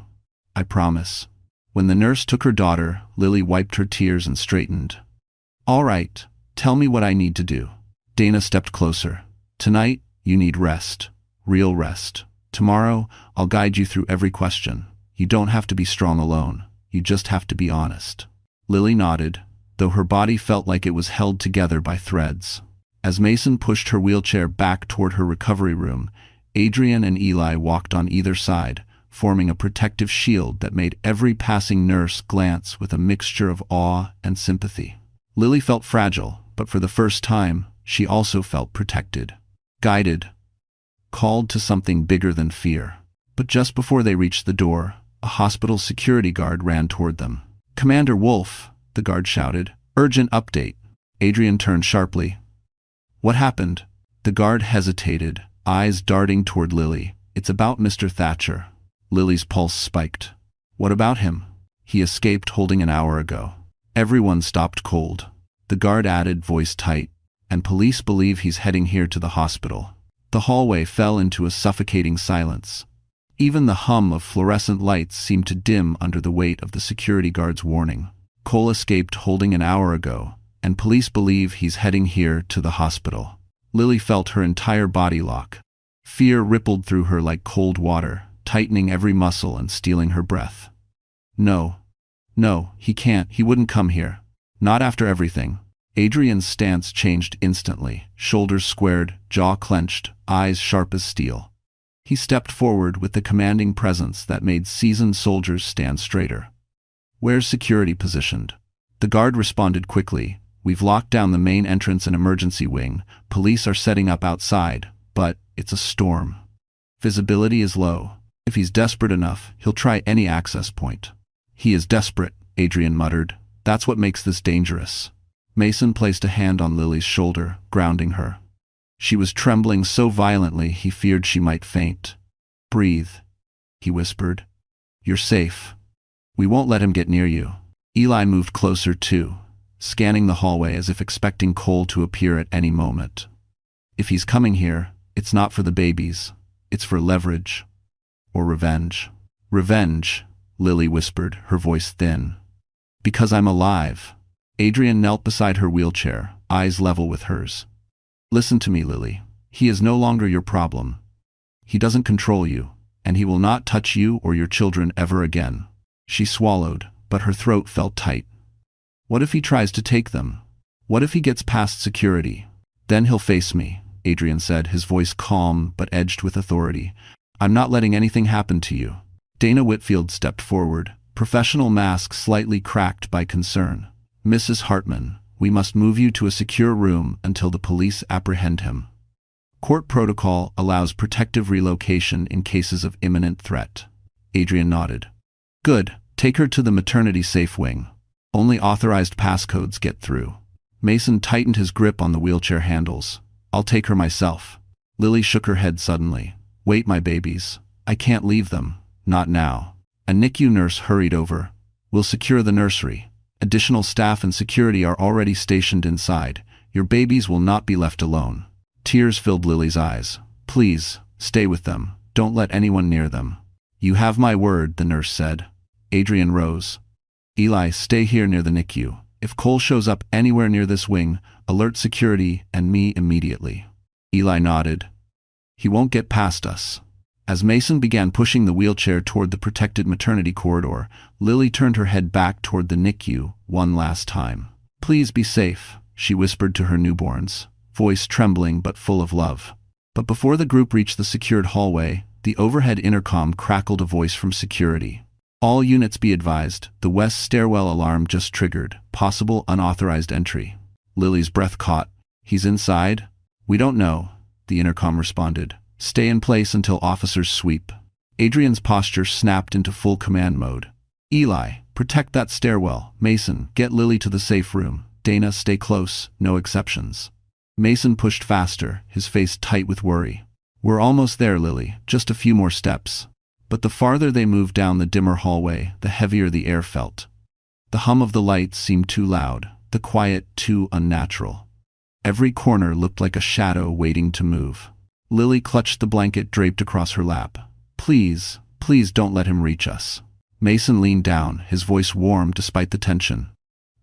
I promise. When the nurse took her daughter, Lily wiped her tears and straightened. All right, tell me what I need to do. Dana stepped closer. Tonight, you need rest. Real rest. Tomorrow, I'll guide you through every question. You don't have to be strong alone. You just have to be honest. Lily nodded, though her body felt like it was held together by threads. As Mason pushed her wheelchair back toward her recovery room, Adrian and Eli walked on either side, forming a protective shield that made every passing nurse glance with a mixture of awe and sympathy. Lily felt fragile, but for the first time, she also felt protected. Guided. Called to something bigger than fear. But just before they reached the door, a hospital security guard ran toward them. Commander Wolf, the guard shouted. Urgent update. Adrian turned sharply. What happened? The guard hesitated, eyes darting toward Lily. It's about Mr. Thatcher. Lily's pulse spiked. What about him? He escaped holding an hour ago. Everyone stopped cold. The guard added, voice tight, and police believe he's heading here to the hospital. The hallway fell into a suffocating silence. Even the hum of fluorescent lights seemed to dim under the weight of the security guard's warning. Cole escaped holding an hour ago, and police believe he's heading here to the hospital. Lily felt her entire body lock. Fear rippled through her like cold water, tightening every muscle and stealing her breath. No, he can't. He wouldn't come here. Not after everything. Adrian's stance changed instantly, shoulders squared, jaw clenched, eyes sharp as steel. He stepped forward with the commanding presence that made seasoned soldiers stand straighter. Where's security positioned? The guard responded quickly. We've locked down the main entrance and emergency wing. Police are setting up outside, but it's a storm. Visibility is low. If he's desperate enough, he'll try any access point. He is desperate, Adrian muttered. That's what makes this dangerous. Mason placed a hand on Lily's shoulder, grounding her. She was trembling so violently he feared she might faint. Breathe, he whispered. You're safe. We won't let him get near you. Eli moved closer too, scanning the hallway as if expecting Cole to appear at any moment. If he's coming here, it's not for the babies. It's for leverage. Or revenge. Revenge, Lily whispered, her voice thin. Because I'm alive. Adrian knelt beside her wheelchair, eyes level with hers. Listen to me, Lily. He is no longer your problem. He doesn't control you, and he will not touch you or your children ever again. She swallowed, but her throat felt tight. What if he tries to take them? What if he gets past security? Then he'll face me, Adrian said, his voice calm but edged with authority. I'm not letting anything happen to you. Dana Whitfield stepped forward, professional mask slightly cracked by concern. Mrs. Hartman, we must move you to a secure room until the police apprehend him. Court protocol allows protective relocation in cases of imminent threat. Adrian nodded. Good. Take her to the maternity safe wing. Only authorized passcodes get through. Mason tightened his grip on the wheelchair handles. I'll take her myself. Lily shook her head suddenly. Wait, my babies. I can't leave them. Not now. A NICU nurse hurried over. We'll secure the nursery. Additional staff and security are already stationed inside. Your babies will not be left alone. Tears filled Lily's eyes. Please, stay with them. Don't let anyone near them. You have my word, the nurse said. Adrian rose. Eli, stay here near the NICU. If Cole shows up anywhere near this wing, alert security and me immediately. Eli nodded. He won't get past us. As Mason began pushing the wheelchair toward the protected maternity corridor, Lily turned her head back toward the NICU one last time. Please be safe, she whispered to her newborns, voice trembling but full of love. But before the group reached the secured hallway, the overhead intercom crackled a voice from security. All units be advised, the west stairwell alarm just triggered, possible unauthorized entry. Lily's breath caught. He's inside? We don't know, the intercom responded. Stay in place until officers sweep. Adrian's posture snapped into full command mode. Eli, protect that stairwell. Mason, get Lily to the safe room. Dana, stay close, no exceptions. Mason pushed faster, his face tight with worry. "We're almost there, Lily, just a few more steps." But the farther they moved down the dimmer hallway, the heavier the air felt. The hum of the lights seemed too loud, the quiet too unnatural. Every corner looked like a shadow waiting to move. Lily clutched the blanket draped across her lap. "Please, please don't let him reach us." Mason leaned down, his voice warm despite the tension.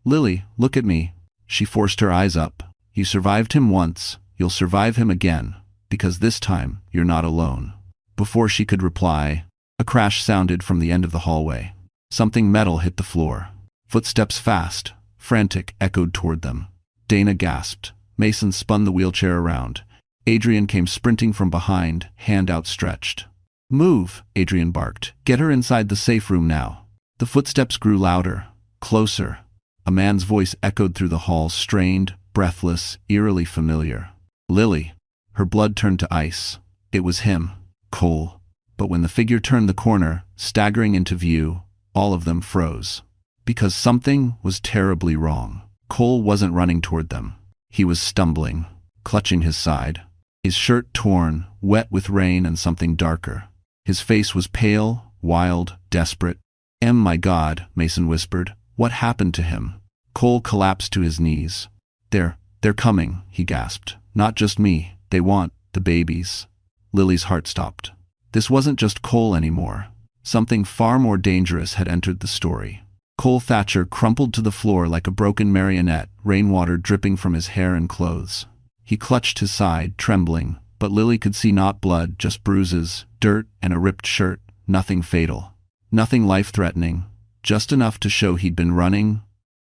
"Lily, look at me." She forced her eyes up. "You survived him once, you'll survive him again, because this time you're not alone." Before she could reply, a crash sounded from the end of the hallway. Something metal hit the floor. Footsteps fast, frantic, echoed toward them. Dana gasped. Mason spun the wheelchair around. Adrian came sprinting from behind, hand outstretched. "Move," Adrian barked. "Get her inside the safe room now." The footsteps grew louder, closer. A man's voice echoed through the hall, strained, breathless, eerily familiar. "Lily." Her blood turned to ice. It was him, Cole. But when the figure turned the corner, staggering into view, all of them froze. Because something was terribly wrong. Cole wasn't running toward them. He was stumbling, clutching his side. His shirt torn, wet with rain and something darker. His face was pale, wild, desperate. My God," Mason whispered. "What happened to him?" Cole collapsed to his knees. They're coming," he gasped. "Not just me. They want the babies." Lily's heart stopped. This wasn't just Cole anymore. Something far more dangerous had entered the story. Cole Thatcher crumpled to the floor like a broken marionette, rainwater dripping from his hair and clothes. He clutched his side, trembling, but Lily could see not blood, just bruises, dirt, and a ripped shirt. Nothing fatal. Nothing life-threatening. Just enough to show he'd been running,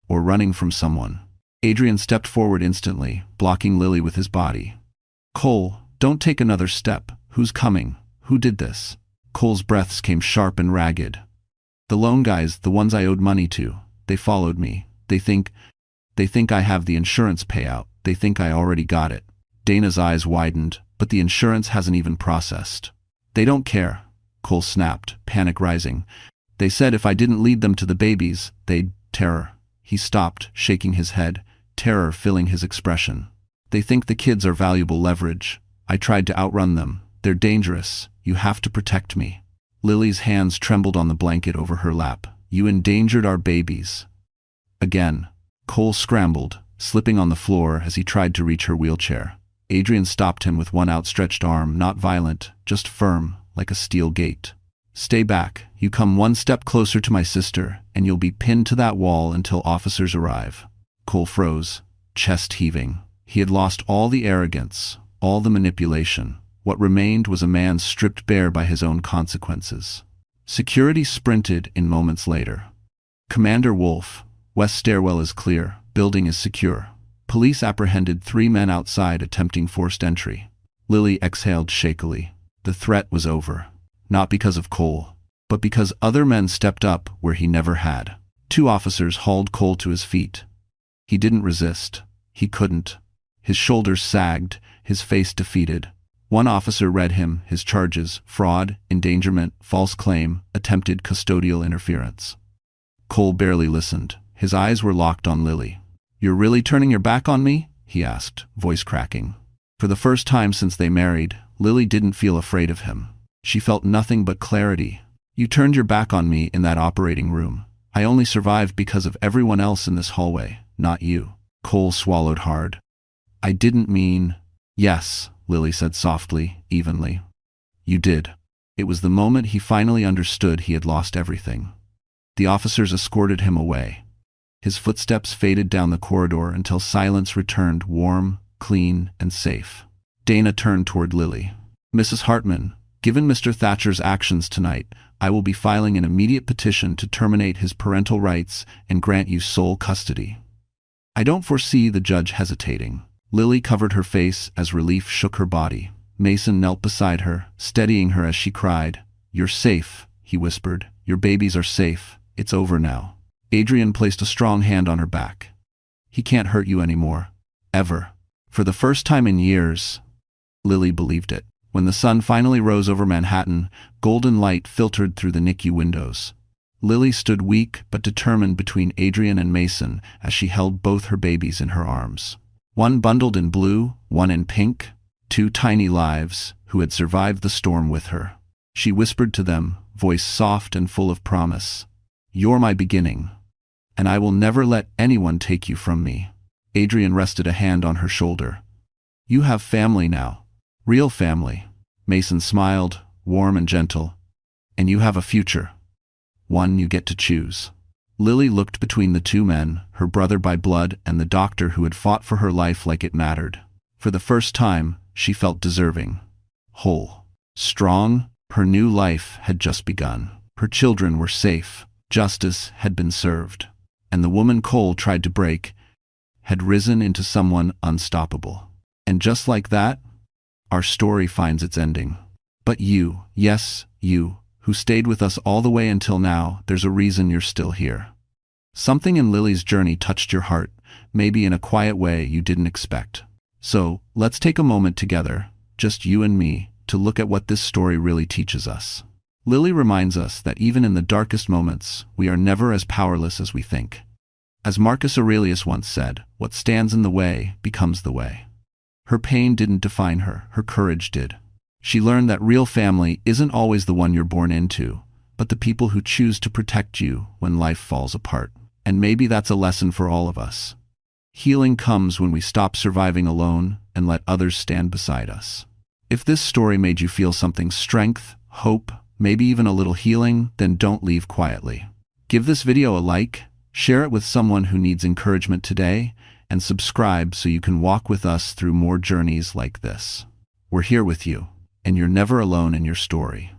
or running from someone. Adrian stepped forward instantly, blocking Lily with his body. "Cole, don't take another step. Who's coming? Who did this?" Cole's breaths came sharp and ragged. "The loan guys, the ones I owed money to. They followed me. They think I have the insurance payout. They think I already got it." Dana's eyes widened, but the insurance hasn't even processed. "They don't care," Cole snapped, panic rising. "They said if I didn't lead them to the babies, they'd terror." He stopped, shaking his head, terror filling his expression. "They think the kids are valuable leverage. I tried to outrun them. They're dangerous. You have to protect me." Lily's hands trembled on the blanket over her lap. "You endangered our babies." Again, Cole scrambled, slipping on the floor as he tried to reach her wheelchair. Adrian stopped him with one outstretched arm, not violent, just firm, like a steel gate. "Stay back. You come one step closer to my sister, and you'll be pinned to that wall until officers arrive." Cole froze, chest heaving. He had lost all the arrogance, all the manipulation. What remained was a man stripped bare by his own consequences. Security sprinted in moments later. "Commander Wolf, west stairwell is clear, building is secure." Police apprehended 3 men outside attempting forced entry. Lily exhaled shakily. The threat was over. Not because of Cole, but because other men stepped up where he never had. 2 officers hauled Cole to his feet. He didn't resist. He couldn't. His shoulders sagged, his face defeated. One officer read him his charges: fraud, endangerment, false claim, attempted custodial interference. Cole barely listened. His eyes were locked on Lily. "You're really turning your back on me?" he asked, voice cracking. For the first time since they married, Lily didn't feel afraid of him. She felt nothing but clarity. "You turned your back on me in that operating room. I only survived because of everyone else in this hallway, not you." Cole swallowed hard. "I didn't mean—" "Yes," Lily said softly, evenly. "You did." It was the moment he finally understood he had lost everything. The officers escorted him away. His footsteps faded down the corridor until silence returned, warm, clean, and safe. Dana turned toward Lily. "Mrs. Hartman, given Mr. Thatcher's actions tonight, I will be filing an immediate petition to terminate his parental rights and grant you sole custody." I don't foresee the judge hesitating. Lily covered her face as relief shook her body. Mason knelt beside her, steadying her as she cried. "You're safe," he whispered. "Your babies are safe. It's over now." Adrian placed a strong hand on her back. "He can't hurt you anymore. Ever." For the first time in years, Lily believed it. When the sun finally rose over Manhattan, golden light filtered through the NICU windows. Lily stood weak but determined between Adrian and Mason as she held both her babies in her arms. One bundled in blue, one in pink, two tiny lives who had survived the storm with her. She whispered to them, voice soft and full of promise, "You're my beginning, and I will never let anyone take you from me." Adrian rested a hand on her shoulder. "You have family now. Real family." Mason smiled, warm and gentle. "And you have a future. One you get to choose." Lily looked between the two men, her brother by blood and the doctor who had fought for her life like it mattered. For the first time, she felt deserving. Whole. Strong. Her new life had just begun. Her children were safe. Justice had been served. And the woman Cole tried to break had risen into someone unstoppable. And just like that, our story finds its ending. But you, yes, you, who stayed with us all the way until now, there's a reason you're still here. Something in Lily's journey touched your heart, maybe in a quiet way you didn't expect. So, let's take a moment together, just you and me, to look at what this story really teaches us. Lily reminds us that even in the darkest moments, we are never as powerless as we think. As Marcus Aurelius once said, what stands in the way becomes the way. Her pain didn't define her, her courage did. She learned that real family isn't always the one you're born into, but the people who choose to protect you when life falls apart. And maybe that's a lesson for all of us. Healing comes when we stop surviving alone and let others stand beside us. If this story made you feel something, strength, hope, maybe even a little healing, then don't leave quietly. Give this video a like, share it with someone who needs encouragement today, and subscribe so you can walk with us through more journeys like this. We're here with you, and you're never alone in your story.